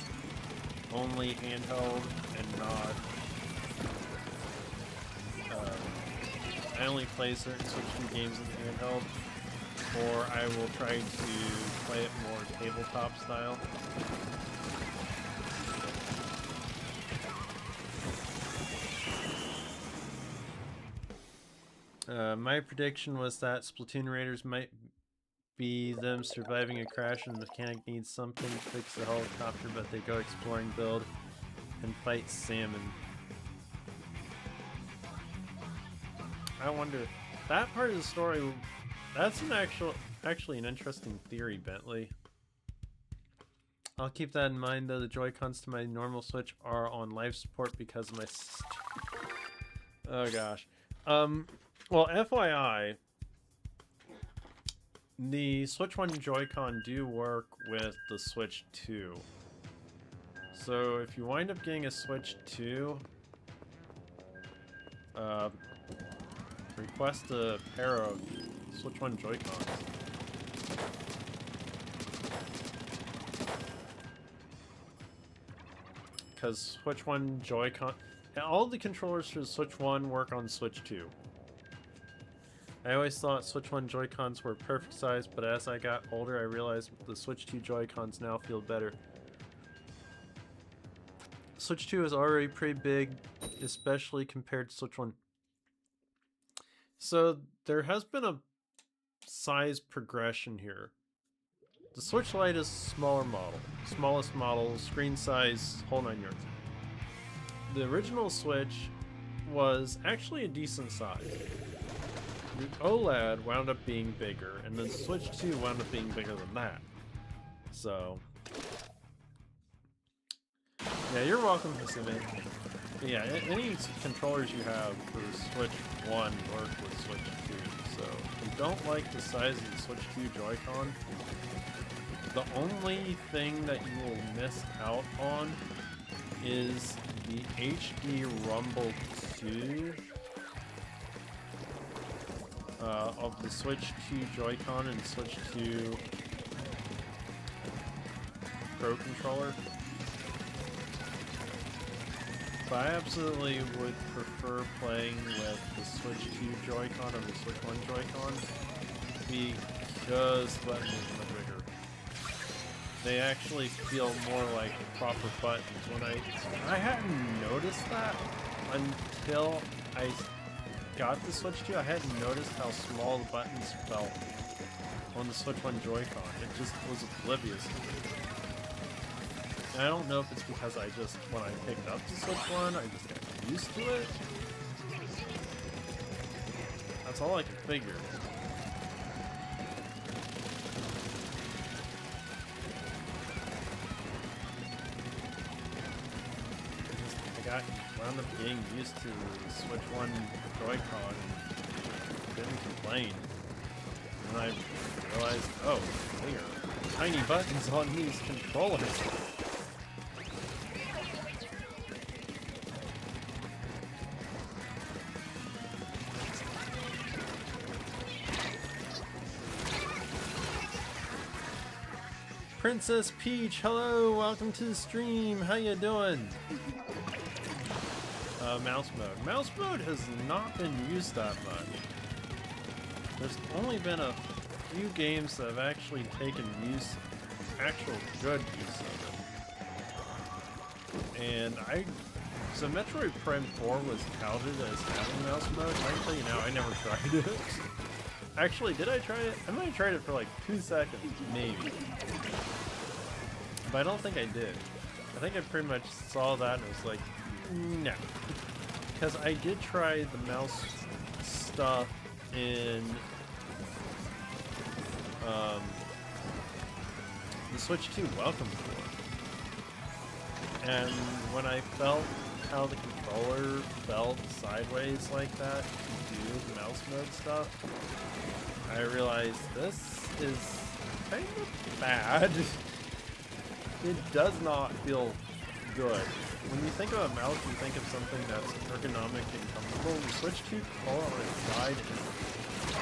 only handheld and not. I only play certain Switch 2 games in handheld, or I will try to play it more tabletop style. My prediction was that Splatoon Raiders might be them surviving a crash and the mechanic needs something to fix the helicopter, but they go exploring, build, and fight salmon. I wonder, that part of the story, that's actually an interesting theory, Bentley. I'll keep that in mind, though. The Joy-Cons to my normal Switch are on life support because of my oh gosh. Well, FYI, the Switch 1 Joy-Con do work with the Switch 2. So if you wind up getting a Switch 2, request a pair of Switch 1 Joy-Cons. Because Switch 1 Joy-Con... all the controllers for the Switch 1 work on Switch 2. I always thought Switch 1 Joy-Cons were perfect size, but as I got older I realized the Switch 2 Joy-Cons now feel better. Switch 2 is already pretty big, especially compared to Switch 1. So there has been a size progression here. The Switch Lite is a smaller model, smallest model, screen size, whole 9 yards. The original Switch was actually a decent size. The OLED wound up being bigger, and then Switch 2 wound up being bigger than that. So, yeah, you're welcome, Hissime. Yeah, any controllers you have for Switch 1 work with Switch 2. So, if you don't like the size of the Switch 2 Joy-Con, the only thing that you will miss out on is the HD Rumble 2 of the Switch 2 Joy-Con and Switch 2 Pro Controller. But I absolutely would prefer playing with the Switch 2 Joy-Con or the Switch 1 Joy-Con because the buttons are much bigger. They actually feel more like proper buttons. When I hadn't noticed that until I got the Switch 2. I hadn't noticed how small the buttons felt on the Switch 1 Joy-Con. It just was oblivious. And I don't know if it's because when I picked up the Switch 1, I just got used to it. That's all I could figure. I wound up getting used to the Switch 1 Joy-Con and didn't complain. And I realized, oh, there are tiny buttons on these controllers. Princess Peach, hello, welcome to the stream. How you doing? Mouse mode. Mouse mode has not been used that much. There's only been a few games that have actually taken actual good use of it. And so Metroid Prime 4 was touted as having mouse mode. I can tell you now, I never tried it. Actually, did I try it? I might have tried it for like 2 seconds, maybe. But I don't think I did. I think I pretty much saw that and was like, no. Because I did try the mouse stuff in the Switch 2 Welcome Tour. And when I felt how the controller felt sideways like that to do the mouse mode stuff, I realized this is kind of bad. It does not feel good. When you think of a mouse, you think of something that's ergonomic and comfortable. The Switch 2 controller on its side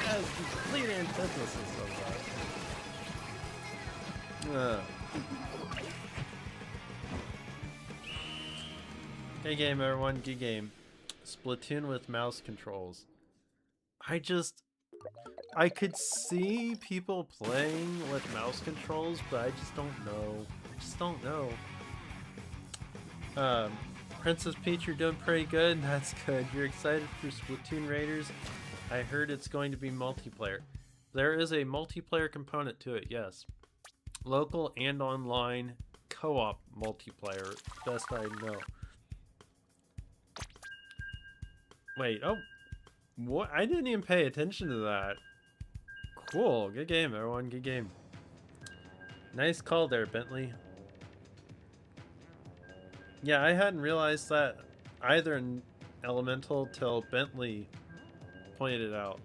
has complete antithesis of that. Good game, everyone. Good game. Splatoon with mouse controls. I could see people playing with mouse controls, but I just don't know. Princess Peach, you're doing pretty good. That's good. You're excited for Splatoon Raiders? I heard it's going to be multiplayer. There is a multiplayer component to it, yes. Local and online co-op multiplayer, best I know. Wait, oh. What? I didn't even pay attention to that. Cool. Good game, everyone. Good game. Nice call there, Bentley. Yeah, I hadn't realized that either in Elemental till Bentley pointed it out.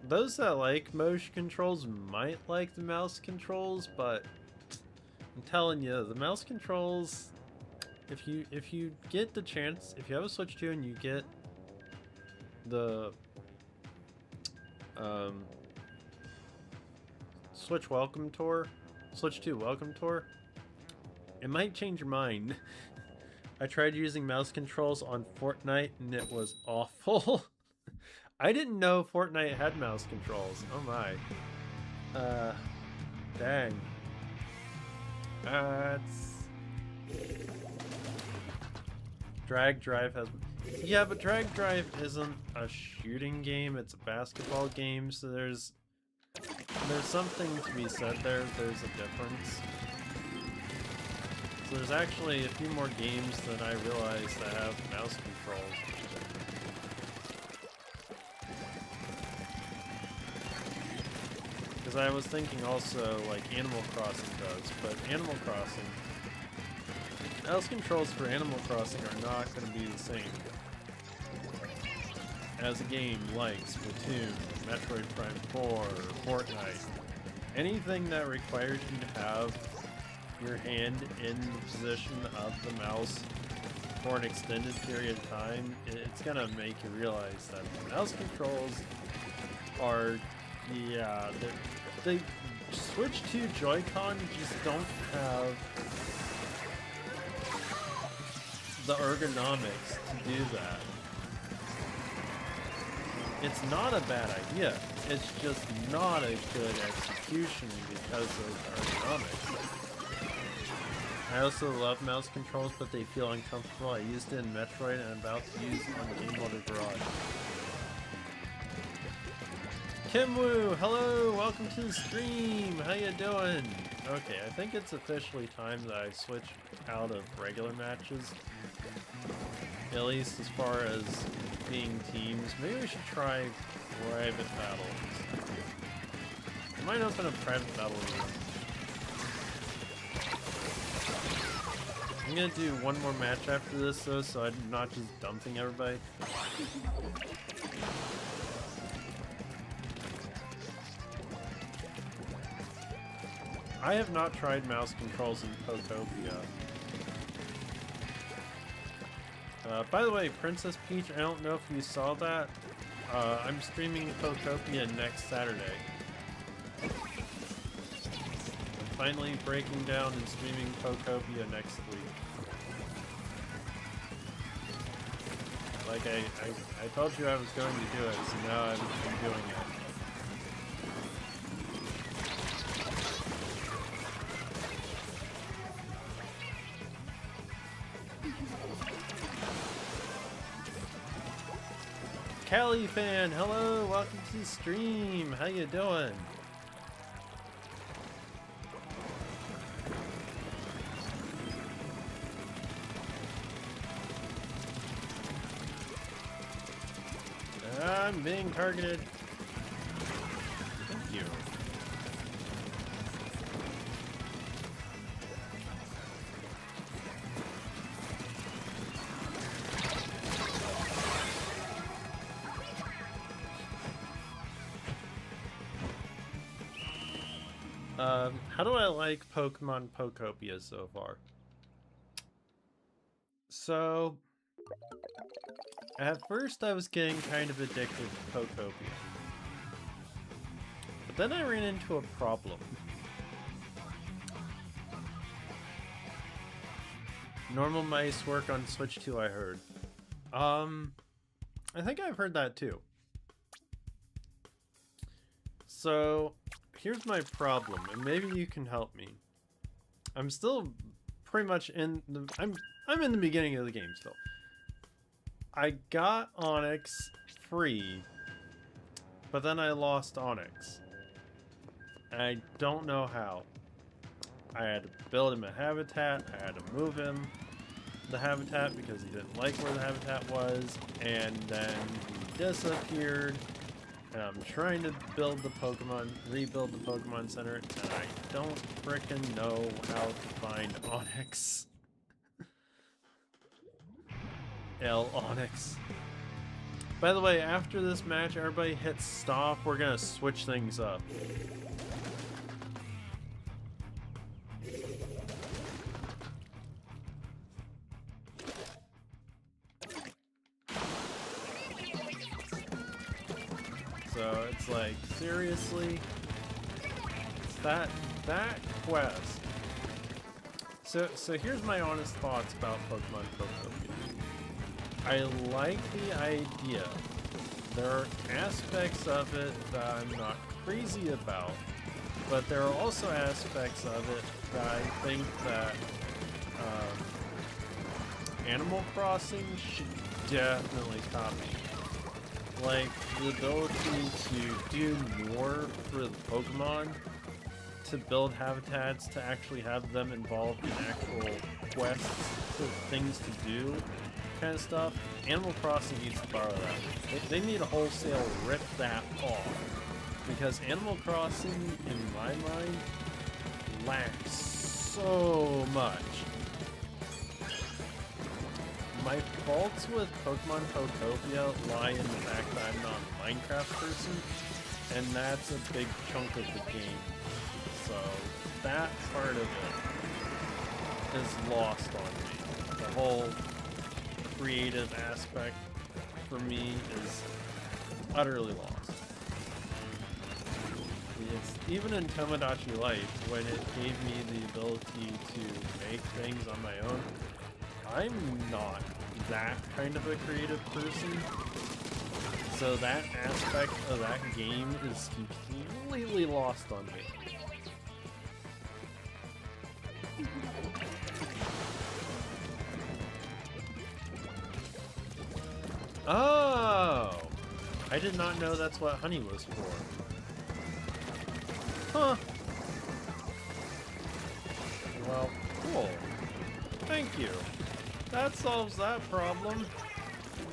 Those that like motion controls might like the mouse controls, but I'm telling you, the mouse controls, if you get the chance, if you have a Switch 2 and you get the Switch Welcome Tour, Switch 2 Welcome Tour, it might change your mind. I tried using mouse controls on Fortnite and it was awful. I didn't know Fortnite had mouse controls. Oh my. Dang. Drag Drive has... Yeah, but Drag Drive isn't a shooting game, it's a basketball game, so there's something to be said there. There's a difference. So there's actually a few more games that I realized that have mouse controls. Because I was thinking also like Animal Crossing does, but Animal Crossing, mouse controls for Animal Crossing are not going to be the same as a game like Splatoon, Metroid Prime 4, Fortnite. Anything that requires you to have your hand in the position of the mouse for an extended period of time, it's going to make you realize that the mouse controls are, yeah, the Switch 2 Joy-Con just don't have the ergonomics to do that. It's not a bad idea, it's just not a good execution because of the ergonomics. I also love mouse controls, but they feel uncomfortable. I used it in Metroid and I'm about to use it on the Game Motor Garage. Kimwoo, hello, welcome to the stream. How you doing? Okay, I think it's officially time that I switch out of regular matches. At least as far as being teams. Maybe we should try private battles. I might open a private battle room. I'm gonna do one more match after this though, so I'm not just dumping everybody. I have not tried mouse controls in Pokopia. By the way, Princess Peach, I don't know if you saw that. I'm streaming Pokopia next Saturday. I'm finally breaking down and streaming Pokopia next week. Like I told you I was going to do it, so now I'm doing it. Callie fan, hello, welcome to the stream. How you doing? I'm being targeted. Thank you. How do I like Pokemon Pokopia so far? So, at first I was getting kind of addicted to Pokopia. But then I ran into a problem. Normal mice work on Switch 2, I heard. I think I've heard that too. So, here's my problem, and maybe you can help me. I'm still pretty much in the... I'm in the beginning of the game still. I got Onyx free, but then I lost Onyx. And I don't know how. I had to build him a habitat, I had to move him the habitat because he didn't like where the habitat was, and then he disappeared. And I'm trying to build the Pokemon, rebuild the Pokemon Center, and I don't frickin' know how to find Onyx. Onyx. By the way, after this match, everybody hit stop. We're gonna switch things up. So it's like, seriously? It's that quest. So here's my honest thoughts about Pokemon Pokopia. I like the idea. There are aspects of it that I'm not crazy about, but there are also aspects of it that I think that Animal Crossing should definitely copy. Like, the ability to do more for the Pokemon, to build habitats, to actually have them involved in actual quests, things to do, kind of stuff. Animal Crossing needs to borrow that. They need to wholesale rip that off, because Animal Crossing, in my mind, lacks so much. My faults with Pokemon Pokopia lie in the fact that I'm not a Minecraft person, and that's a big chunk of the game. So that part of it is lost on me. The whole creative aspect for me is utterly lost. Even in Tomodachi Life, when it gave me the ability to make things on my own, I'm not that kind of a creative person, so that aspect of that game is completely lost on me. Oh! I did not know that's what honey was for. Huh. Well, cool. Thank you. That solves that problem.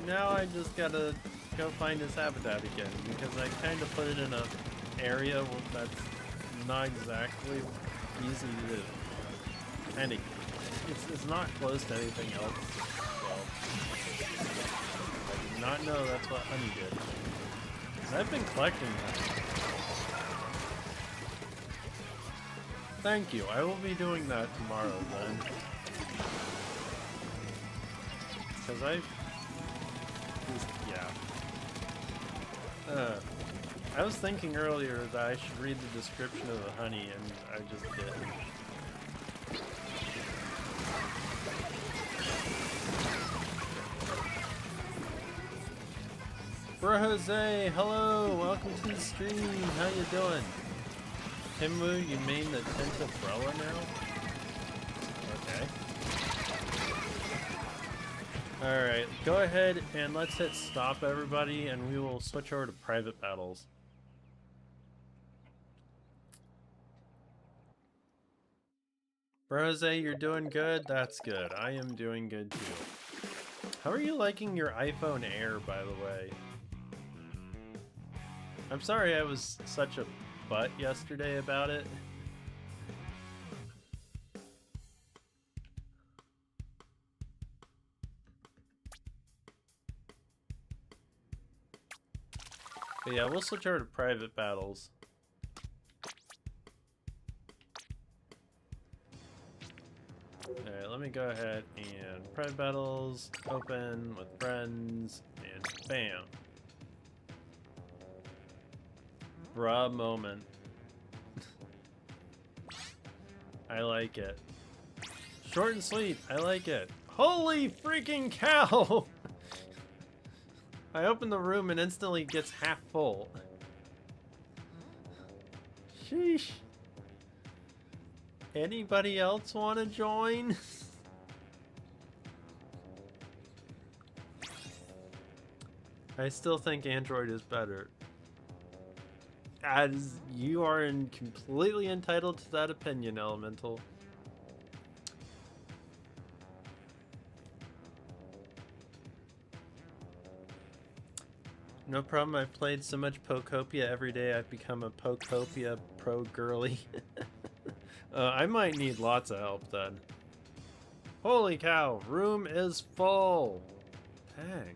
Now I just gotta go find his habitat again, because I kind of put it in an area that's not exactly easy to do. And it's not close to anything else. Well, I did not know that's what honey did. 'Cause I've been collecting honey. Thank you. I will be doing that tomorrow then. Because I was thinking earlier that I should read the description of the honey, and I just didn't. Bro Jose, hello, welcome to the stream. How you doing? Timu, you mean the tent umbrella now? Okay. Alright, go ahead and let's hit stop, everybody, and we will switch over to private battles. Brose, you're doing good? That's good. I am doing good too. How are you liking your iPhone Air, by the way? I'm sorry I was such a butt yesterday about it. But yeah, we'll switch over to private battles. Alright, let me go ahead and private battles, open with friends, and bam. Bruh moment. I like it. Short and sweet, I like it. Holy freaking cow! I open the room and instantly gets half full. Sheesh. Anybody else want to join? I still think Android is better. As you are completely entitled to that opinion, Elemental. No problem, I've played so much Pokopia every day I've become a Pokopia pro girly. I might need lots of help then. Holy cow, room is full! Dang.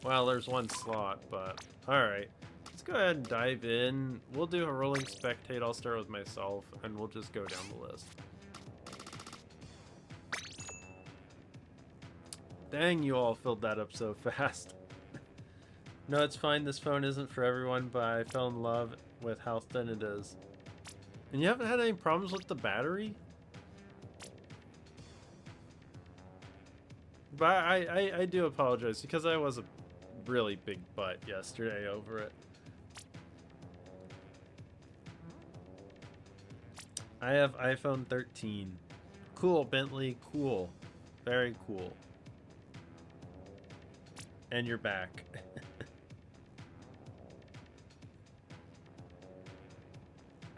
Well, there's one slot, but alright. Let's go ahead and dive in. We'll do a rolling spectate, I'll start with myself, and we'll just go down the list. Dang, you all filled that up so fast. No, it's fine. This phone isn't for everyone, but I fell in love with how thin it is. And you haven't had any problems with the battery? But I do apologize because I was a really big butt yesterday over it. I have iPhone 13. Cool, Bentley. Cool. Very cool. And you're back.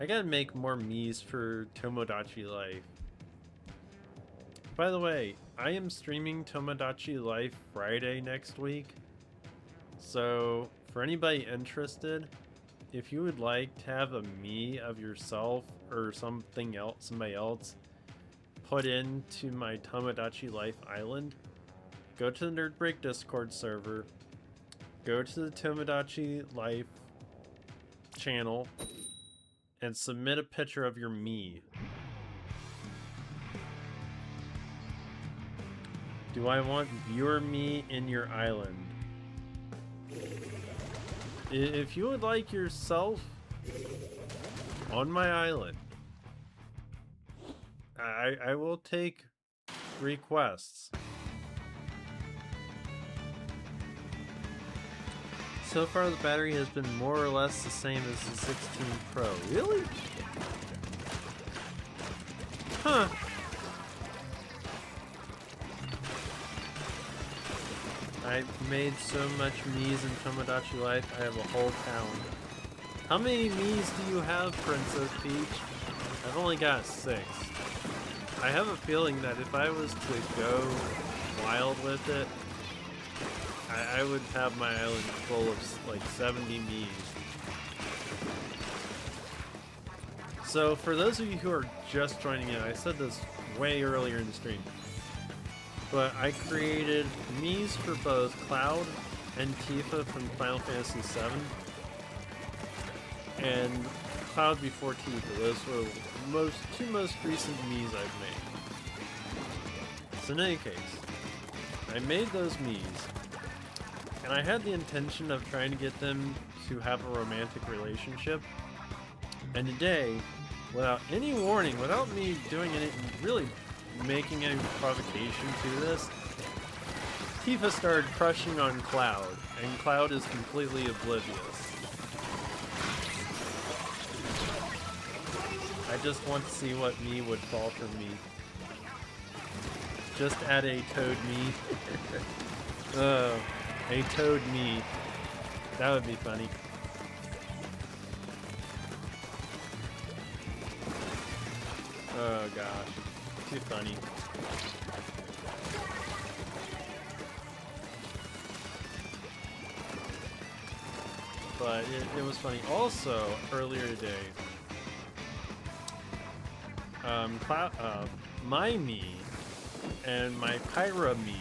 I gotta make more Miis for Tomodachi Life. By the way, I am streaming Tomodachi Life Friday next week. So, for anybody interested, if you would like to have a Mii of yourself or something else, somebody else, put into my Tomodachi Life island, go to the Nerd Break Discord server, go to the Tomodachi Life channel, and submit a picture of your Mii. Do I want viewer Mii in your island? If you would like yourself on my island, I will take requests. So far, the battery has been more or less the same as the 16 Pro. Really? Huh. I've made so much Miis in Tomodachi Life, I have a whole pound. How many Miis do you have, Princess Peach? I've only got 6. I have a feeling that if I was to go wild with it, I would have my island full of like 70 Miis. So for those of you who are just joining in, I said this way earlier in the stream, but I created Miis for both Cloud and Tifa from Final Fantasy VII, and Cloud before Tifa. Those were the two most recent Miis I've made. So in any case, I made those Miis. And I had the intention of trying to get them to have a romantic relationship. And today, without any warning, without me doing any, really making any provocation to this, Tifa started crushing on Cloud, and Cloud is completely oblivious. I just want to see what Mii would fall for me. Just add a Toad Mii. A Toad Mii. That would be funny. Oh gosh. Too funny. but it was funny. Also, earlier today, my me and my Pyra me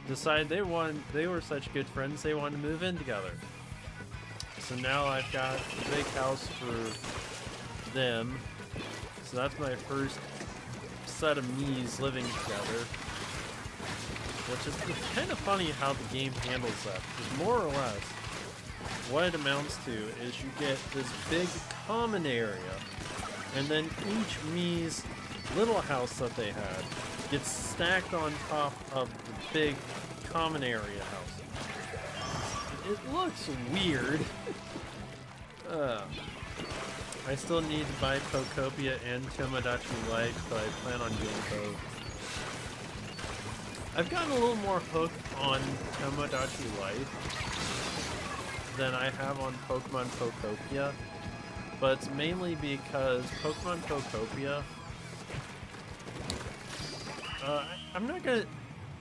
decided they were such good friends they wanted to move in together. So now I've got a big house for them. So that's my first set of me's living together. Which is, it's kind of funny how the game handles that. Because more or less, what it amounts to is you get this big common area, and then each me's little house that they had gets stacked on top of the big common area house. It looks weird. I still need to buy Pokopia and Tomodachi Life, but I plan on doing both. I've gotten a little more hooked on Tomodachi Life than I have on Pokemon Pokopia, but it's mainly because Pokemon Pokopia, I'm not gonna,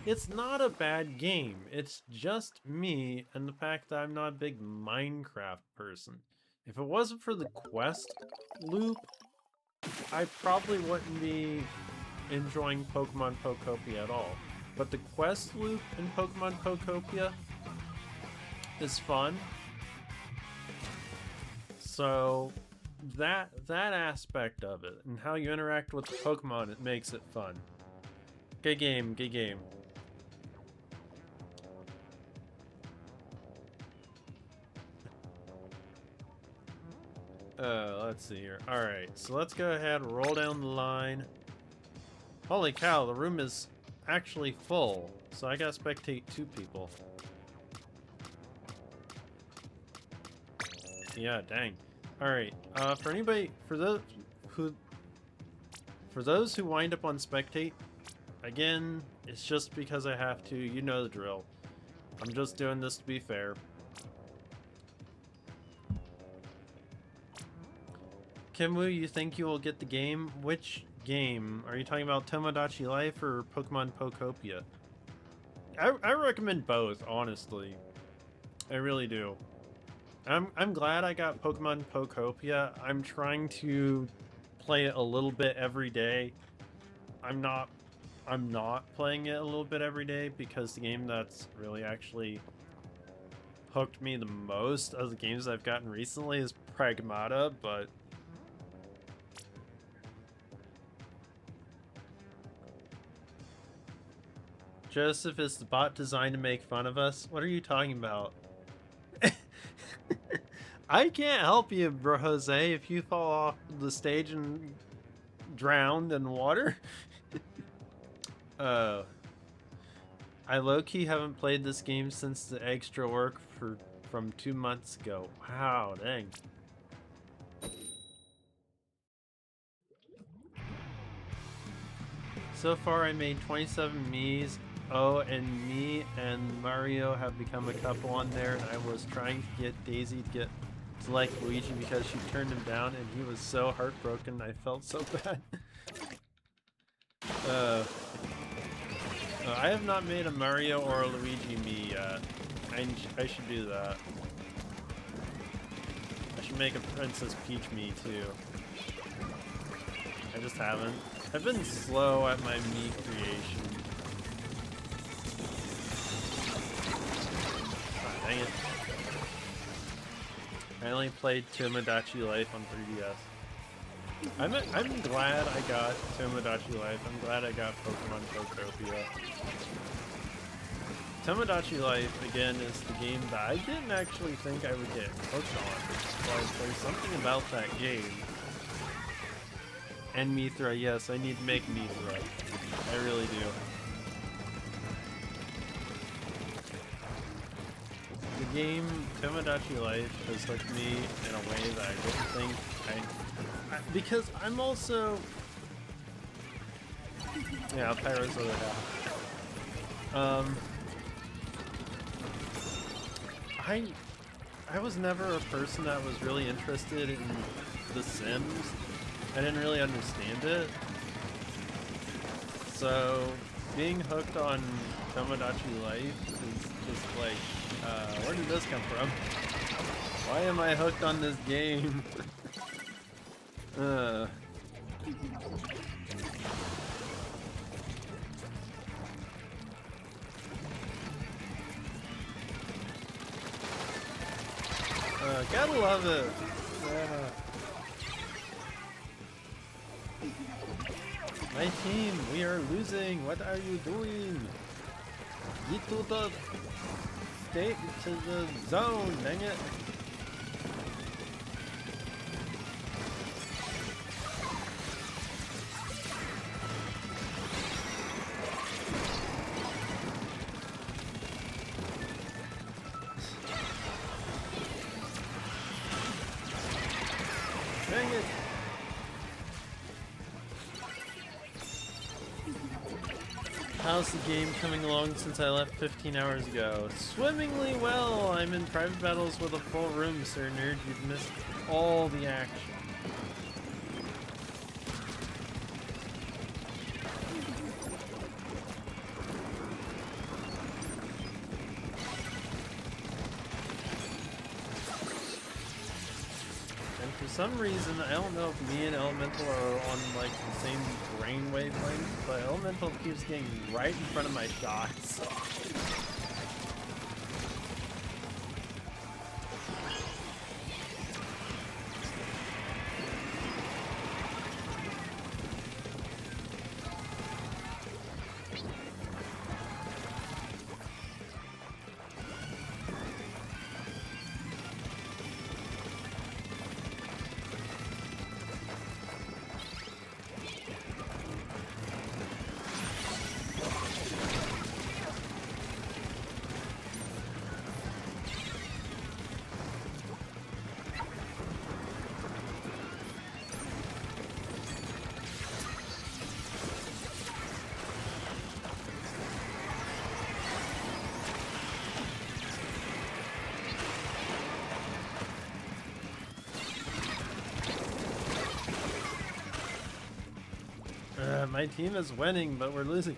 it's not a bad game, it's just me and the fact that I'm not a big Minecraft person. If it wasn't for the quest loop, I probably wouldn't be enjoying Pokemon Pokopia at all. But the quest loop in Pokemon Pokopia is fun. So that aspect of it and how you interact with the Pokemon, it makes it fun. Good game, good game. Let's see here. Alright, so let's go ahead and roll down the line. Holy cow, the room is actually full, so I gotta spectate 2 people. Yeah, dang. Alright, for those who wind up on spectate, again, it's just because I have to, you know the drill. I'm just doing this to be fair. Kimwu, you think you will get the game? Which game? Are you talking about Tomodachi Life or Pokemon Pokopia? I recommend both, honestly. I really do. I'm glad I got Pokemon Pokopia. I'm trying to play it a little bit every day. I'm not playing it a little bit every day because the game that's really actually hooked me the most of the games I've gotten recently is Pragmata, but Joseph, is the bot designed to make fun of us? What are you talking about? I can't help you, bro Jose, if you fall off the stage and drowned in water. I low-key haven't played this game since the extra work from 2 months ago. Wow, dang. So far I made 27 Miis. Oh, and me and Mario have become a couple on there, and I was trying to get Daisy to like Luigi because she turned him down, and he was so heartbroken. I felt so bad. I have not made a Mario or a Luigi Mii yet. I should do that. I should make a Princess Peach Mii too. I just haven't. I've been slow at my Mii creation. Dang it. I only played Tomodachi Life on 3DS. I'm glad I got Tomodachi Life. I'm glad I got Pokemon Pokopia. Tomodachi Life, again, is the game that I didn't actually think I would get hooked on. Like, there's something about that game. And Mithra, yes, I need to make Mithra. I really do. The game Tomodachi Life has hooked me in a way that I didn't think because I'm also... Yeah, Pyro's other half. I was never a person that was really interested in The Sims. I didn't really understand it. So, being hooked on Tomodachi Life is just like, where did this come from? Why am I hooked on this game? Gotta love it. My team, we are losing. What are you doing? Get to the state, to the zone, dang it. Dang it. How's the game coming along since I left 15 hours ago? Swimmingly well! I'm in private battles with a full room, sir nerd. You've missed all the action. And for some reason, I don't know if me and Elemental are on like the same brain wavelength, but Elemental keeps getting right in front of my shots. My team is winning, but we're losing.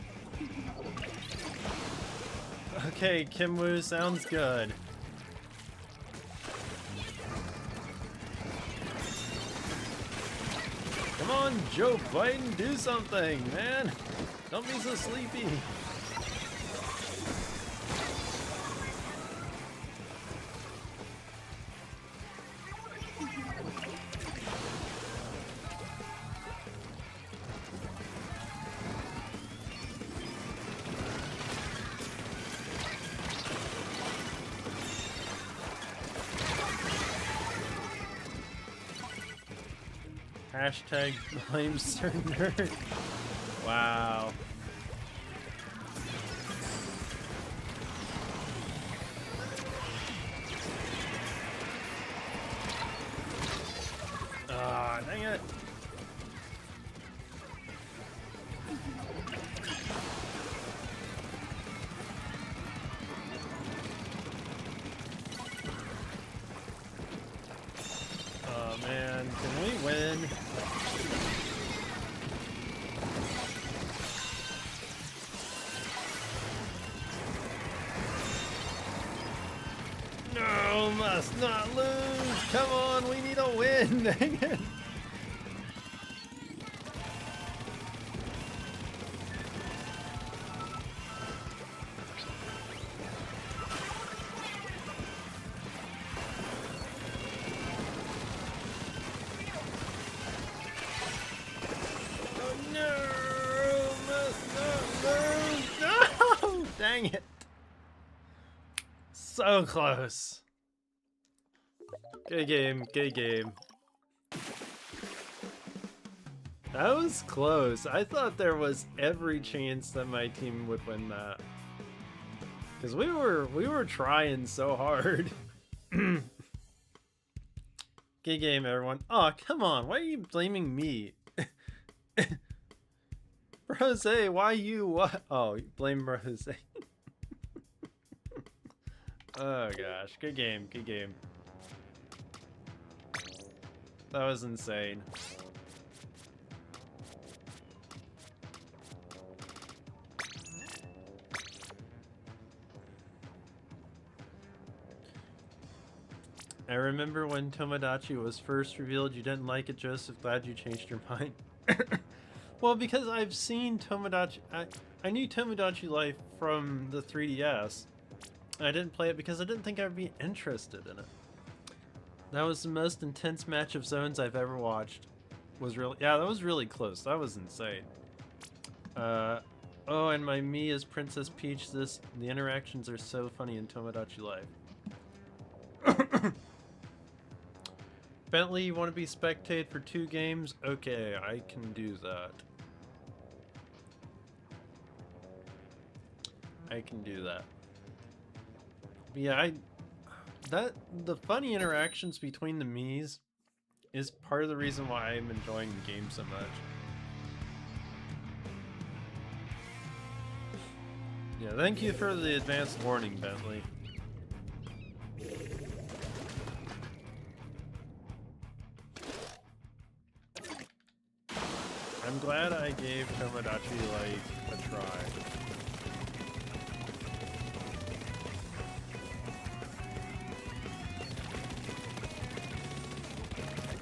Okay, Kimwoo sounds good. Come on, Joe Biden, do something, man. Don't be so sleepy. Hashtag blame Sir Nerd. Wow. Ah, dang it. Oh man, can we win? No, must not lose. Come on, we need a win. Dang it. Oh no, must not lose. No, dang it. So close. Good game, good game. That was close. I thought there was every chance that my team would win that. Cause we were trying so hard. Good game, everyone. Oh, come on. Why are you blaming me? Brose, why you what? Oh, you blame Brose. Oh gosh, good game, good game. That was insane. I remember when Tomodachi was first revealed. You didn't like it, Joseph. Glad you changed your mind. Well, because I've seen Tomodachi. I knew Tomodachi Life from the 3DS. I didn't play it because I didn't think I'd be interested in it. That was the most intense match of zones I've ever watched. Yeah, that was really close. That was insane. Oh, and my me as Princess Peach. The interactions are so funny in Tomodachi Life. Bentley, you want to be spectate for 2 games? Okay, I can do that. I can do that. But yeah, the funny interactions between the Miis is part of the reason why I'm enjoying the game so much. Yeah, thank you for the advanced warning, Bentley. I'm glad I gave Tomodachi Life a try.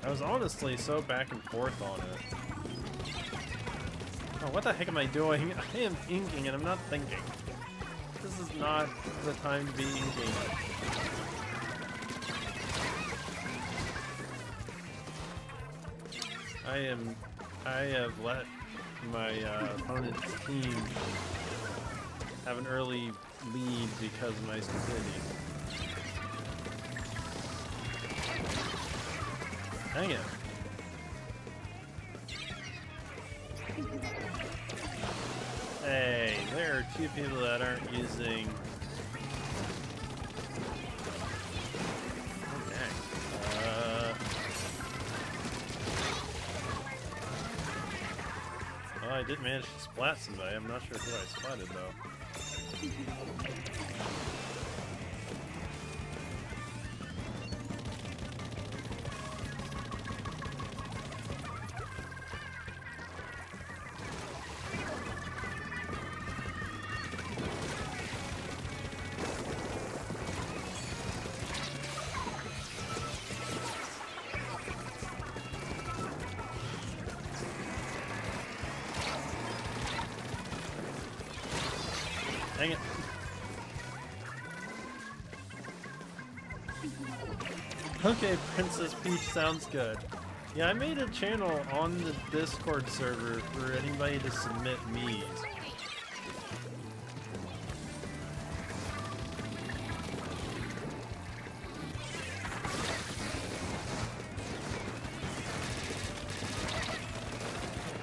I was honestly so back and forth on it. Oh, what the heck am I doing? I am inking and I'm not thinking. This is not the time to be inking. I have let my opponent's team have an early lead because of my stupidity. Dang it. Hey, there are 2 people that aren't using... Well, I did manage to splat somebody. I'm not sure who I splatted, though. Dang it. Okay, Princess Peach sounds good. Yeah, I made a channel on the Discord server for anybody to submit Miis.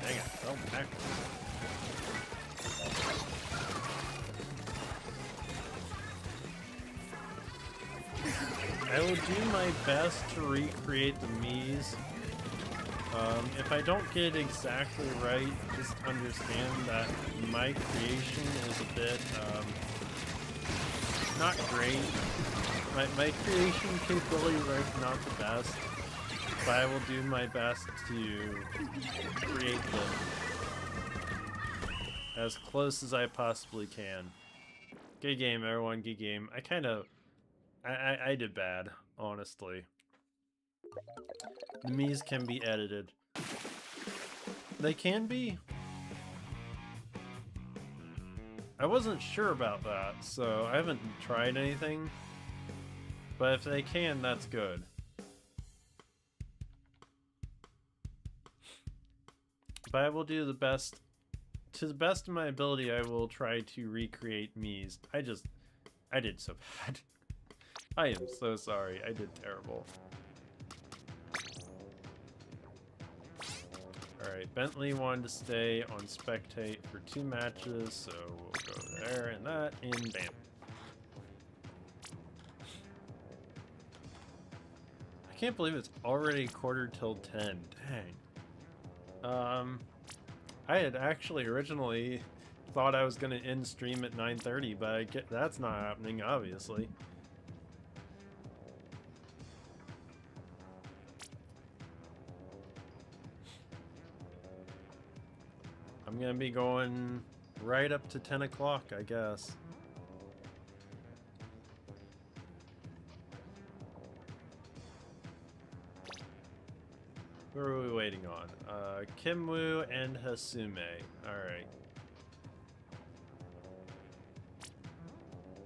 Dang it, fell backwards. I will do my best to recreate the Miis. If I don't get it exactly right, just understand that my creation is a bit, not great. My creation capability is not the best, but I will do my best to create them as close as I possibly can. Good game, everyone, good game. I did bad, honestly. The Miis can be edited. They can be? I wasn't sure about that, so I haven't tried anything. But if they can, that's good. But I will do the best. To the best of my ability, I will try to recreate Miis. I did so bad. I am so sorry. I did terrible. Alright, Bentley wanted to stay on spectate for 2 matches, so we'll go there and that, and bam. I can't believe it's already 10:15. Dang. I had actually originally thought I was going to end stream at 9:30, but that's not happening, obviously. I'm gonna be going right up to 10 o'clock, I guess. Who are we waiting on? Kimwoo and Hasume. Alright.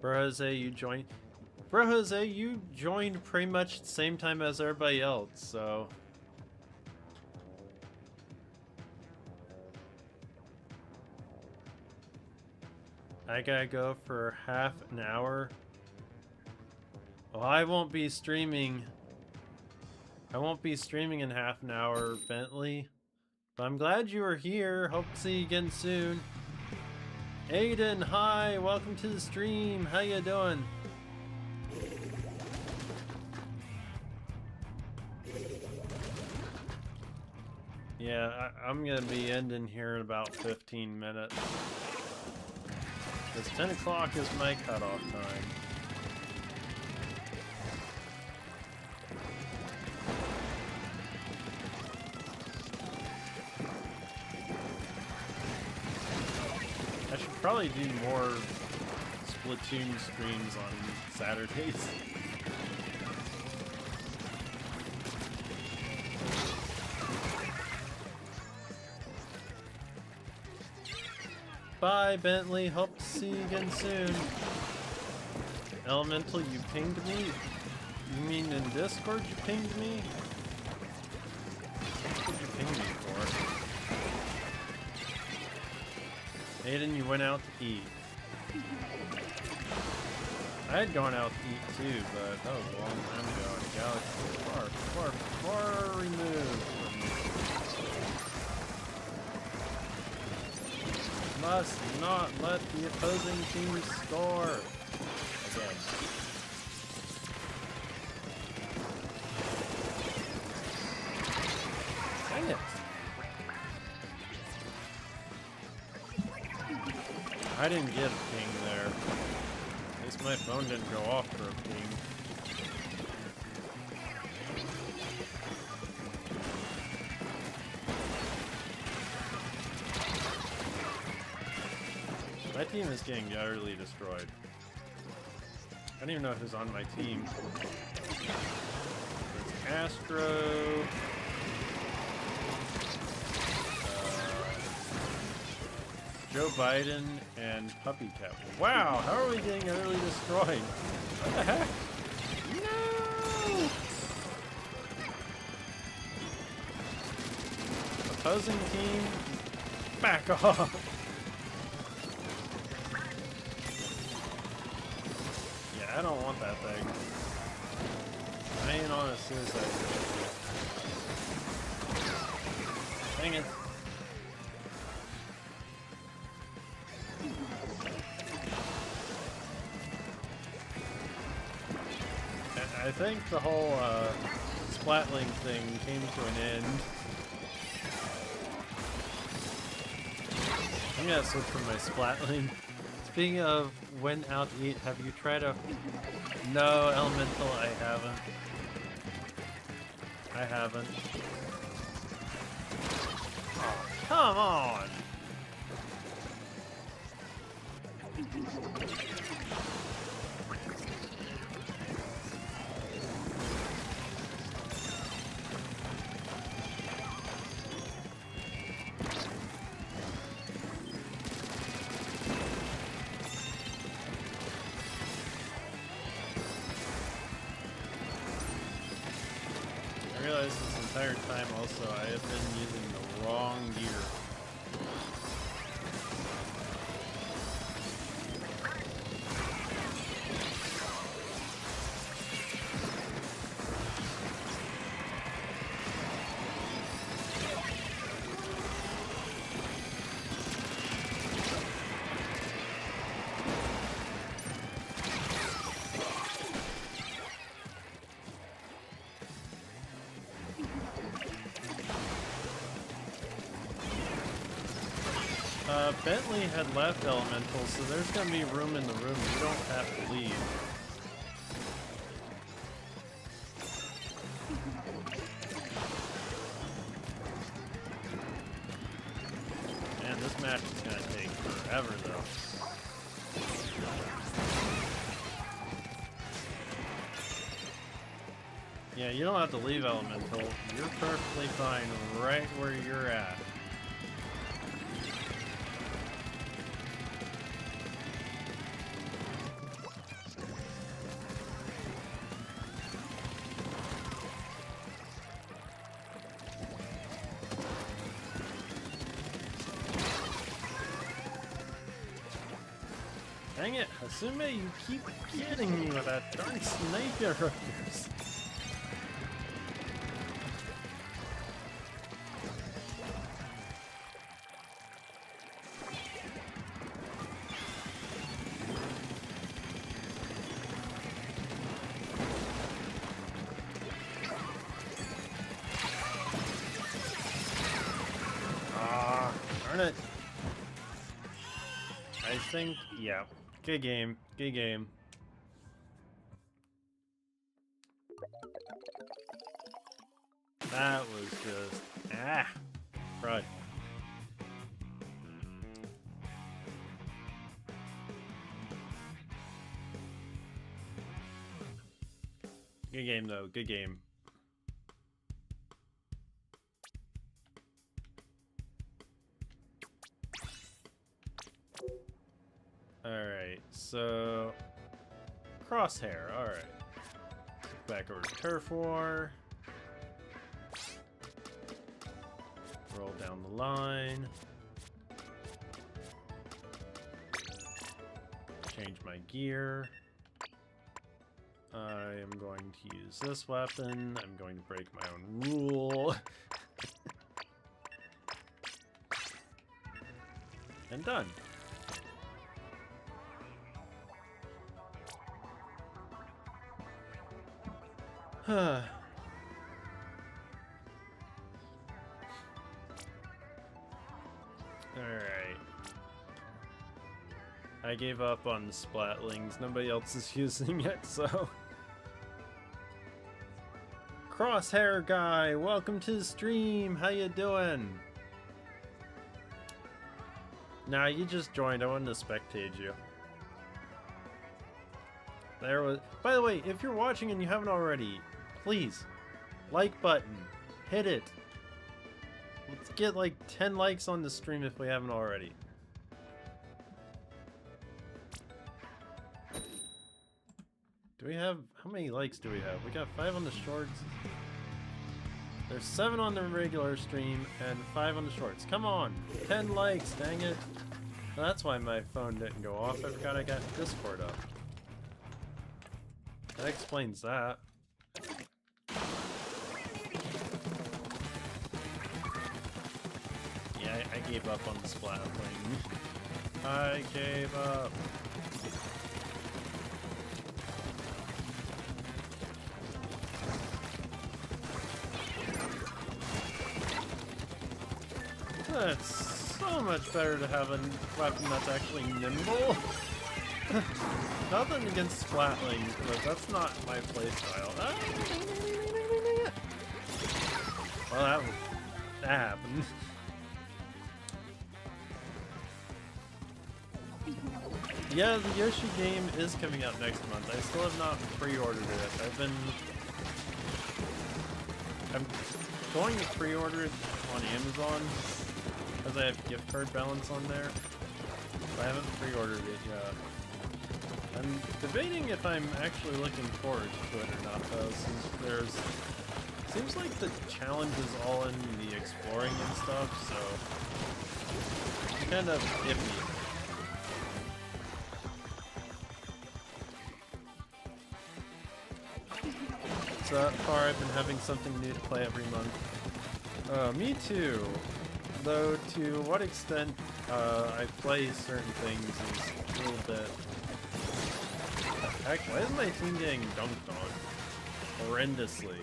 Bro Jose, you joined. Bro Jose, you joined pretty much the same time as everybody else, so. I gotta go for half an hour. Well, I won't be streaming. I won't be streaming in half an hour, Bentley. But I'm glad you were here. Hope to see you again soon. Aiden, hi, welcome to the stream. How you doing? Yeah, I'm gonna be ending here in about 15 minutes. Because 10 o'clock is my cutoff time. I should probably do more Splatoon streams on Saturdays. Bye, Bentley. Hope to see you again soon. Elemental, you pinged me? You mean in Discord you pinged me? What did you ping me for? Aiden, you went out to eat. I had gone out to eat too, but that was a long time ago in Galaxy. Far removed from me. Must not let the opposing team score. Again. Dang it. I didn't get a ping there. At least my phone didn't go off for a ping. My team is getting utterly destroyed. I don't even know who's on my team. It's Astro. Joe Biden and Puppy Cat. Wow, how are we getting utterly destroyed? What the heck? No! Opposing team, back off! I don't want that thing. I ain't on a suicide mission. Dang it. I think the whole Splatling thing came to an end. I'm gonna switch from my Splatling. Speaking of went out to eat, have you tried a... No, Elemental, I haven't. I haven't. Oh, come on! This entire time also I have been using the wrong gear. Bentley had left Elemental, so there's gonna be room in the room. You don't have to leave. Man, this match is gonna take forever, though. Yeah, you don't have to leave Elemental. You're perfectly fine right where you're at. Dang it, Hasume, you keep getting me with that darn sniper of yours. Ah, darn it. I think, yeah. Good game. Good game. That was just... crud. Good game, though. Good game. Alright, so... Crosshair, alright. Back over to Turf War. Roll down the line. Change my gear. I am going to use this weapon. I'm going to break my own rule. And done. Huh. Alright. I gave up on the Splatlings. Nobody else is using it, so... Crosshair guy, welcome to the stream. How you doing? Nah, you just joined. I wanted to spectate you. There was... By the way, if you're watching and you haven't already, please, like button. Hit it. Let's get like 10 likes on the stream if we haven't already. Do we have... How many likes do we have? We got 5 on the shorts. There's 7 on the regular stream and 5 on the shorts. Come on! 10 likes, dang it! Well, that's why my phone didn't go off. I forgot I got Discord up. That explains that. Yeah, I gave up on the Splatling. I gave up. It's so much better to have a weapon that's actually nimble. Nothing against Splatlings, but that's not my playstyle. Well, that happened. Yeah, the Yoshi game is coming out next month. I still have not pre-ordered it. I'm going to pre-order it on Amazon because I have gift card balance on there. But I haven't pre-ordered it yet. I'm debating if I'm actually looking forward to it or not, though, since seems like the challenge is all in the exploring and stuff, so it's kind of iffy. So that far I've been having something new to play every month. Me too. Though to what extent I play certain things is a little bit... Heck, why is my team getting dunked on? Horrendously.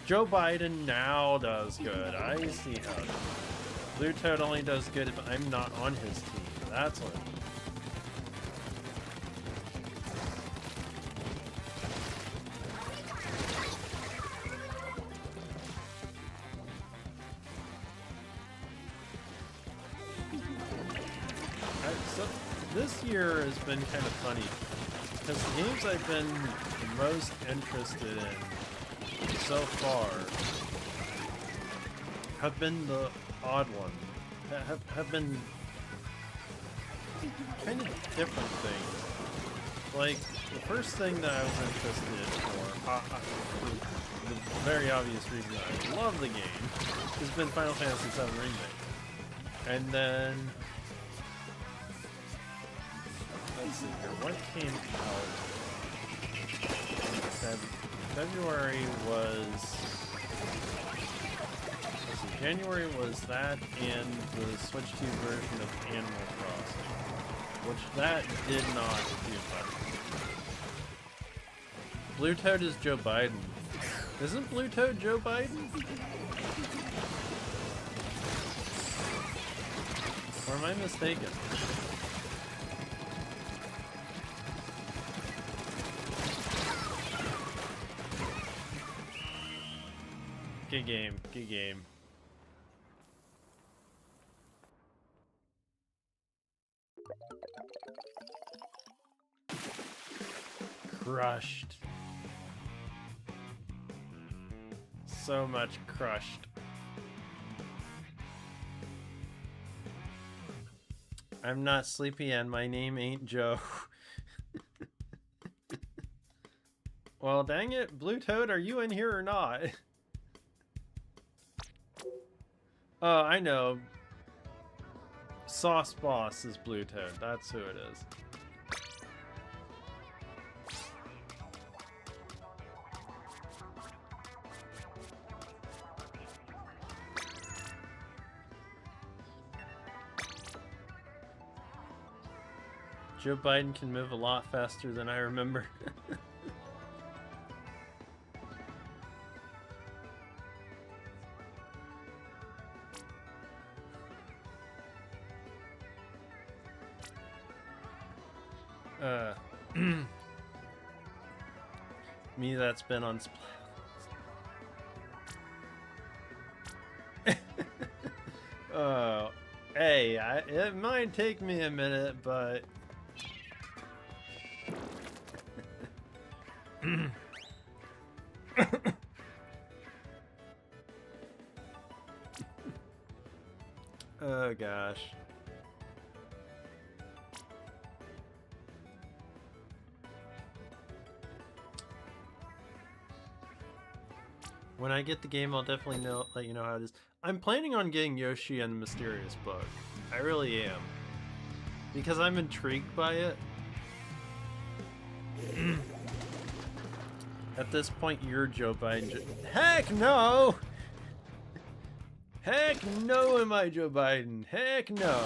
Joe Biden now does good. I see how. Blue Toad only does good if I'm not on his team. That's what. So this year has been kind of funny because the games I've been most interested in so far have been the odd ones. Have been kind of different things. Like, the first thing that I was interested for the very obvious reason I love the game, has been Final Fantasy VII Remake. And then, let's see here, what came out? February was, let's see, January was that and the Switch 2 version of Animal Crossing, which that did not do better. Blue Toad is Joe Biden. Isn't Blue Toad Joe Biden? Or am I mistaken? Good game, good game. Crushed. So much crushed. I'm not sleepy and my name ain't Joe. Well, dang it, Blue Toad, are you in here or not? Oh, I know. Sauce Boss is Blue Toad. That's who it is. Joe Biden can move a lot faster than I remember. Me that's been on Splatlings. Oh, hey, it might take me a minute, but oh gosh. When I get the game, I'll definitely let you know how it is. I'm planning on getting Yoshi and the Mysterious Book. I really am. Because I'm intrigued by it. At this point, you're Joe Biden. Heck no! Heck no am I Joe Biden. Heck no.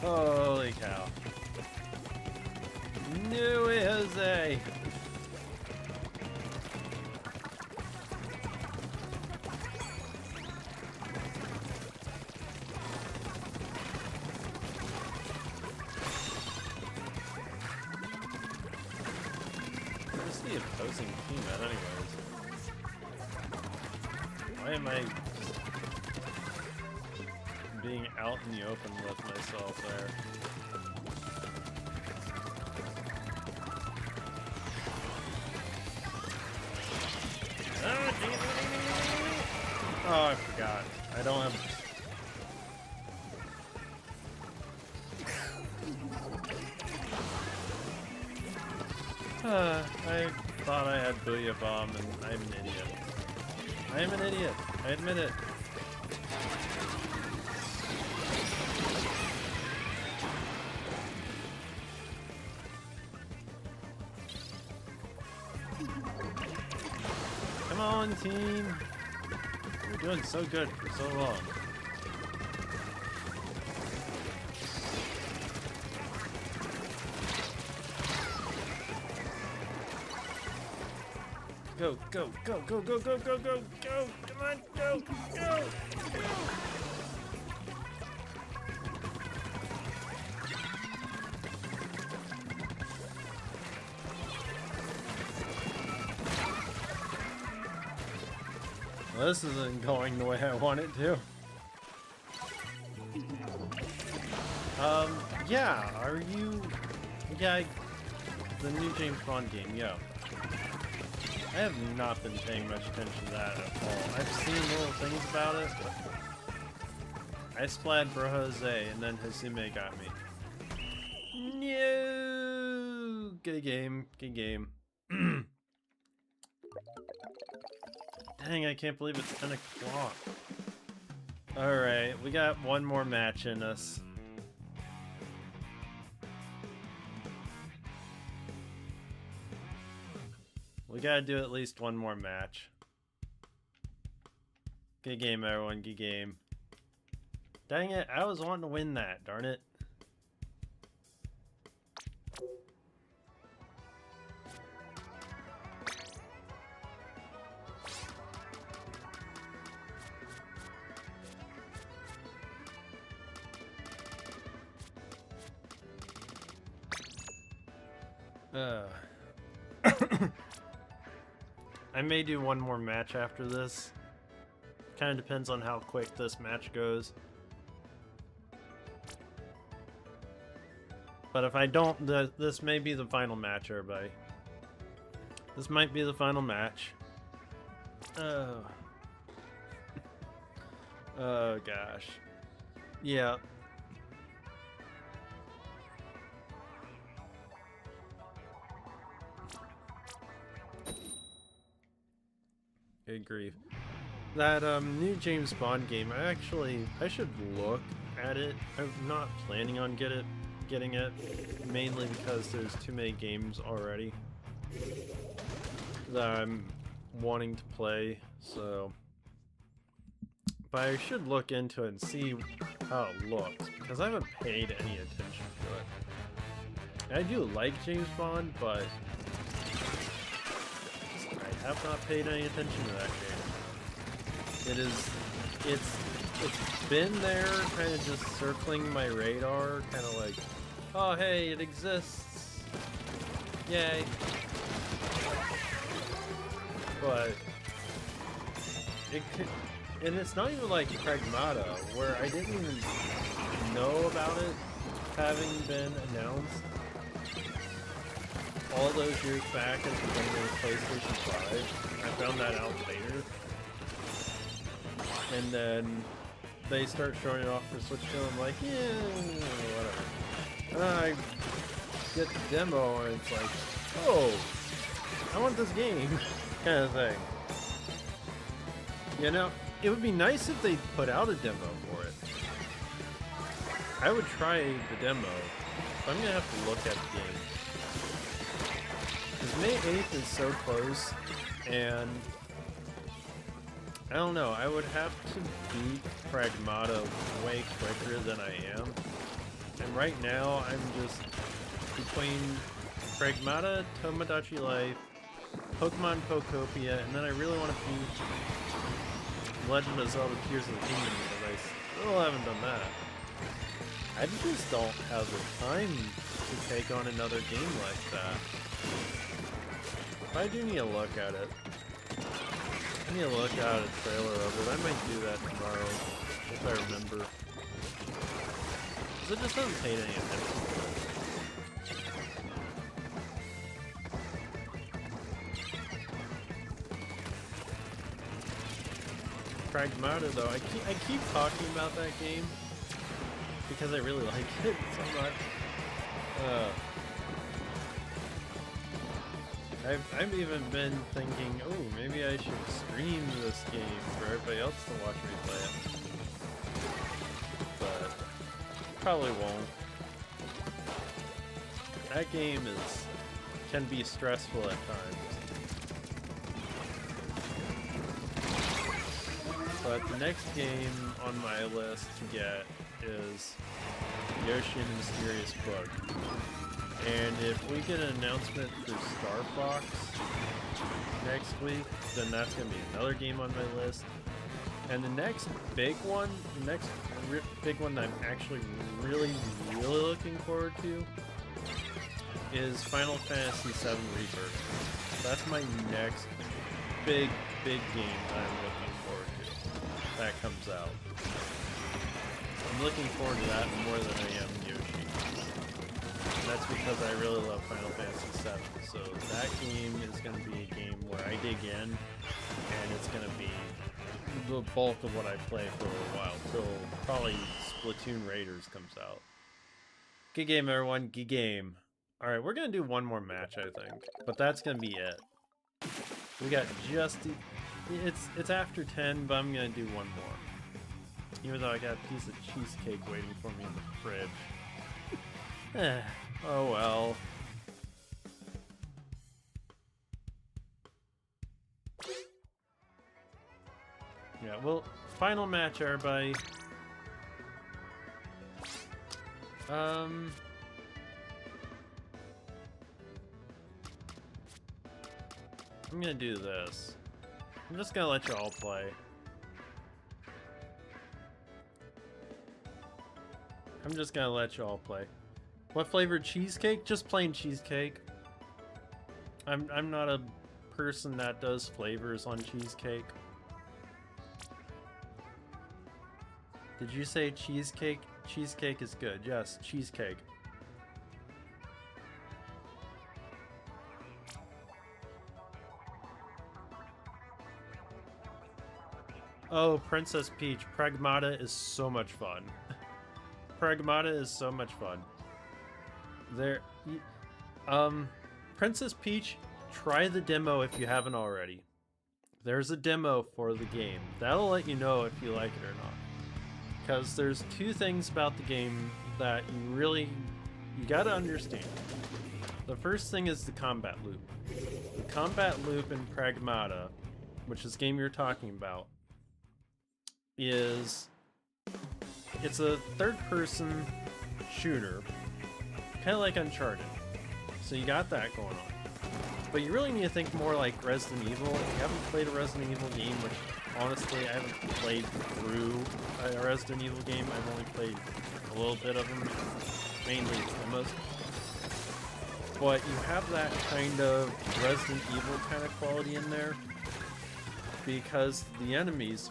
Holy cow. New Jose. Where's the opposing team at anyways? Why am I being out in the open with myself there? Oh, I forgot. I don't have... I thought I had Booyah Bomb and I'm an idiot. I am an idiot. I admit it. Come on, team. You're doing so good for so long. Go, go, go, go, go, go, go, go, go! Come on, go, go, go! Well, this isn't going the way I want it to. Yeah, are you... Yeah, the new James Bond game, yeah. I have not been paying much attention to that at all. I've seen little things about it. I splatted Bro Jose, and then Hasume got me. No! Good game. Good game. Dang, I can't believe it's 10 o'clock. Alright, we got one more match in us. We gotta do at least one more match. Good game, everyone. Good game. Dang it, I was wanting to win that, darn it. I may do one more match after this. Kind of depends on how quick this match goes. But if I don't, this may be the final match, everybody. This might be the final match. Oh. Oh gosh. Yeah. Good grief. That new James Bond game, I should look at it. I'm not planning on getting it, mainly because there's too many games already that I'm wanting to play, so. But I should look into it and see how it looks, because I haven't paid any attention to it. I do like James Bond, but I have not paid any attention to that game. It's been there, kind of just circling my radar, kind of like, oh hey, it exists, yay. But it could, and it's not even like Pragmata, where I didn't even know about it having been announced all those years back at the beginning of PlayStation 5. I found that out later. And then they start showing it off for Switch 2, I'm like, yeah, whatever. And then I get the demo and it's like, oh, I want this game, kind of thing. You know, it would be nice if they put out a demo for it. I would try the demo, but I'm gonna have to look at the game. Because May 8th is so close, and I don't know, I would have to beat Pragmata way quicker than I am. And right now, I'm just between Pragmata, Tomodachi Life, Pokemon Pokopia, and then I really want to beat Legend of Zelda Tears of the Kingdom, because I still haven't done that. I just don't have the time to take on another game like that. But I do need to look at it. I need to look at a trailer of it. I might do that tomorrow, if I remember. Because I just haven't paid any attention to it. Pragmata, though, I keep talking about that game because I really like it so much. I've even been thinking, oh, maybe I should stream this game for everybody else to watch me play it. But probably won't. That game can be stressful at times. But the next game on my list to get is Yoshi and the Mysterious Book. And if we get an announcement for Star Fox next week, then that's going to be another game on my list. And the next big one, that I'm actually really looking forward to is Final Fantasy VII Rebirth. That's my next big game that I'm looking forward to. That comes out. I'm looking forward to that more than I am Yoshi. And that's because I really love Final Fantasy VII. So that game is going to be a game where I dig in, and it's going to be the bulk of what I play for a little while, till probably Splatoon Raiders comes out. Good game, everyone. Good game. Alright, we're going to do one more match, I think. But that's going to be it. We got just... It's after 10, but I'm going to do one more. Even though I got a piece of cheesecake waiting for me in the fridge. Oh well. Yeah, well, final match, everybody. I'm gonna do this. I'm just gonna let you all play. I'm just gonna let you all play. What flavored cheesecake? Just plain cheesecake. I'm not a person that does flavors on cheesecake. Did you say cheesecake? Cheesecake is good. Yes, cheesecake. Oh, Princess Peach. Pragmata is so much fun. Pragmata is so much fun. Princess Peach, try the demo if you haven't already. There's a demo for the game. That'll let you know if you like it or not. Because there's two things about the game that you gotta understand. The first thing is the combat loop. The combat loop in Pragmata, which is the game you're talking about, it's a third-person shooter, kind of like Uncharted. So you got that going on. But you really need to think more like Resident Evil. If you haven't played a Resident Evil game, which honestly I haven't played through a Resident Evil game, I've only played a little bit of them, mainly demos. But you have that kind of Resident Evil kind of quality in there, because the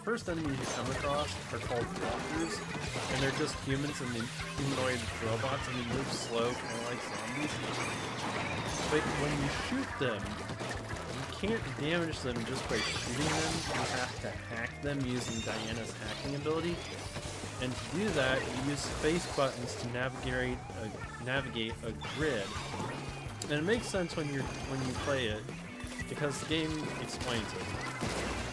first enemies you come across are called walkers, and they're just humans and humanoid robots, and they move slow, kind of like zombies. But when you shoot them, you can't damage them just by shooting them. You have to hack them using Diana's hacking ability. And to do that, you use space buttons to navigate a grid. And it makes sense when you play it, because the game explains it.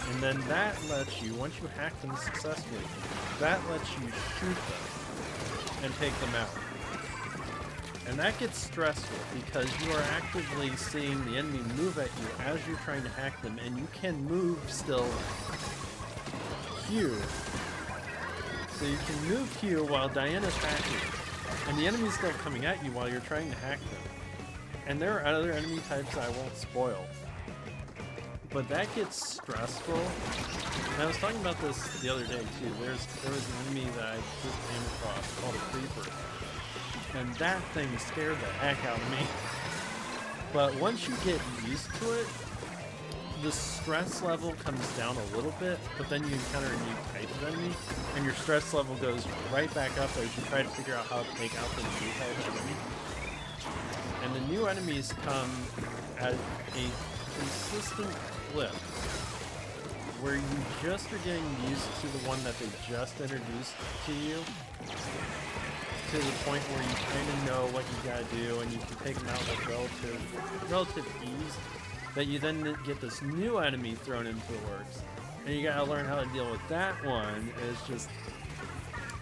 And then that lets you, once you hack them successfully, that lets you shoot them and take them out. And that gets stressful because you are actively seeing the enemy move at you as you're trying to hack them, and you can move still Q. So you can move Q while Diana's hacking, and the enemy's still coming at you while you're trying to hack them. And there are other enemy types I won't spoil. But that gets stressful. And I was talking about this the other day too. There was an enemy that I just came across called a creeper. And that thing scared the heck out of me. But once you get used to it, the stress level comes down a little bit, but then you encounter a new type of enemy, and your stress level goes right back up as you try to figure out how to take out the new type of enemy. And the new enemies come at a consistent clip, where you just are getting used to the one that they just introduced to you, to the point where you kind of know what you gotta do, and you can take them out with relative ease, that you then get this new enemy thrown into the works, and you gotta learn how to deal with that one. It's just...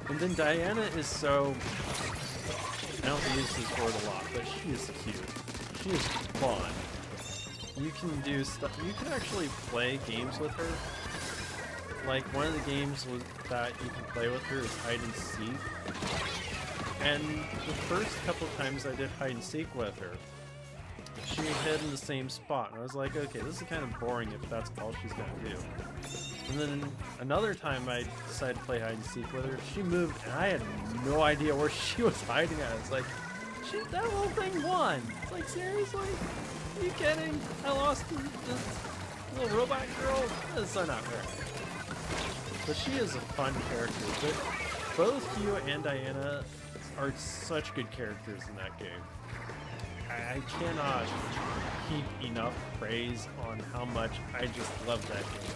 And then Diana is so... I don't use this word a lot, but she is cute. She is fun. You can do stuff... You can actually play games with her. Like, one of the games that you can play with her is hide and seek. And the first couple times I did hide and seek with her, she hid in the same spot, and I was like, okay, this is kind of boring if that's all she's gonna do. And then another time I decided to play hide and seek with her, she moved, and I had no idea where she was hiding at. I was like, that little thing won! It's like, seriously? Are you kidding? I lost to this little robot girl? That's so not fair. But she is a fun character, but both you and Diana are such good characters in that game. I cannot heap enough praise on how much I just love that game.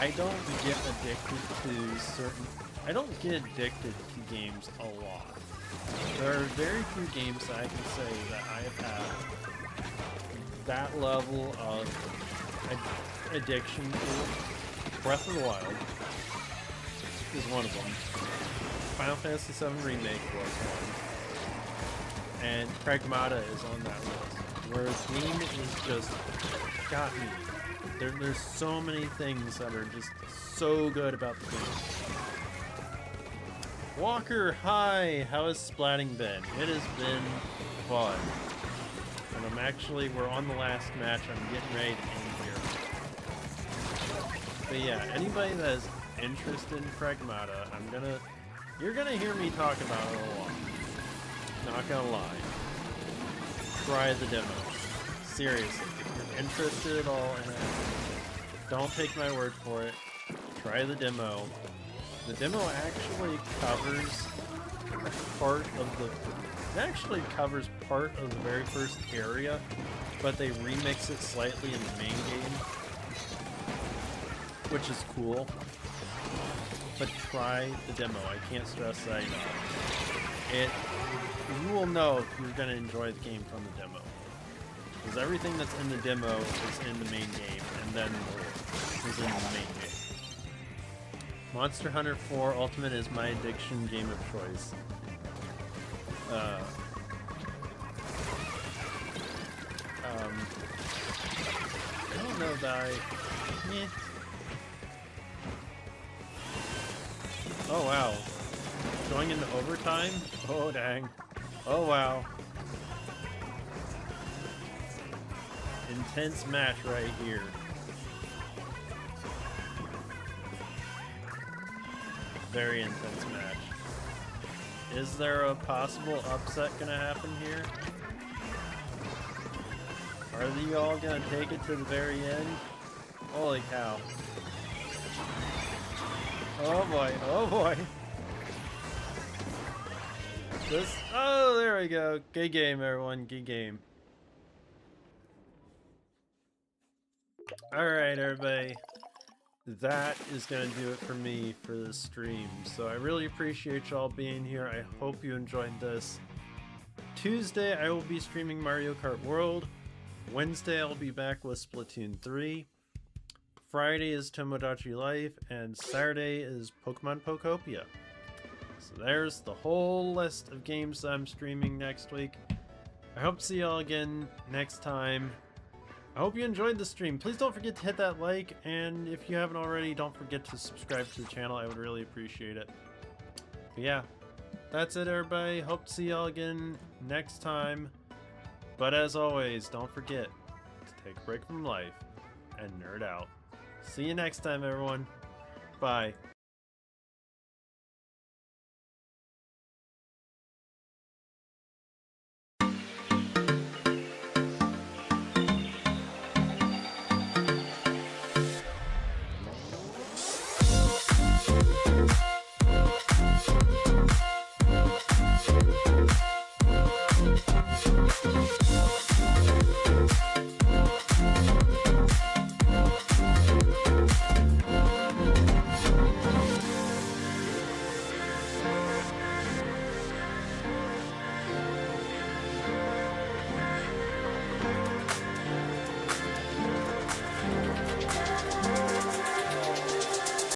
I don't get addicted to games a lot. There are very few games that I can say that I have had that level of addiction to. Breath of the Wild is one of them. Final Fantasy VII Remake was one. And Pragmata is on that list. Where the game is just got me. There's so many things that are just so good about the game. Walker, hi! How has splatting been? It has been fun. And we're on the last match. I'm getting ready to end here. But yeah, anybody that is interested in Pragmata, you're gonna hear me talk about it a lot. Not gonna lie. Try the demo. Seriously, if you're interested at all in it, don't take my word for it. Try the demo. The demo actually covers part of the very first area, but they remix it slightly in the main game, which is cool. But try the demo. I can't stress that enough. You will know if you're going to enjoy the game from the demo. Because everything that's in the demo is in the main game, and then more is in the main game. Monster Hunter 4 Ultimate is my addiction game of choice. I don't know that Oh wow. Going into overtime? Oh dang. Oh wow. Intense match right here. Very intense match. Is there a possible upset gonna happen here? Are you all gonna take it to the very end? Holy cow. Oh boy, oh boy. Oh, there we go. Good game, everyone, good game. Alright, everybody. That is going to do it for me for this stream. So I really appreciate y'all being here. I hope you enjoyed this. Tuesday, I will be streaming Mario Kart World. Wednesday, I'll be back with Splatoon 3. Friday is Tomodachi Life. And Saturday is Pokemon Pokopia. So there's the whole list of games that I'm streaming next week. I hope to see y'all again next time. I hope you enjoyed the stream. Please don't forget to hit that like, and if you haven't already, don't forget to subscribe to the channel. I would really appreciate it. But yeah, that's it, everybody. Hope to see y'all again next time. But as always, don't forget to take a break from life and nerd out. See you next time, everyone. Bye.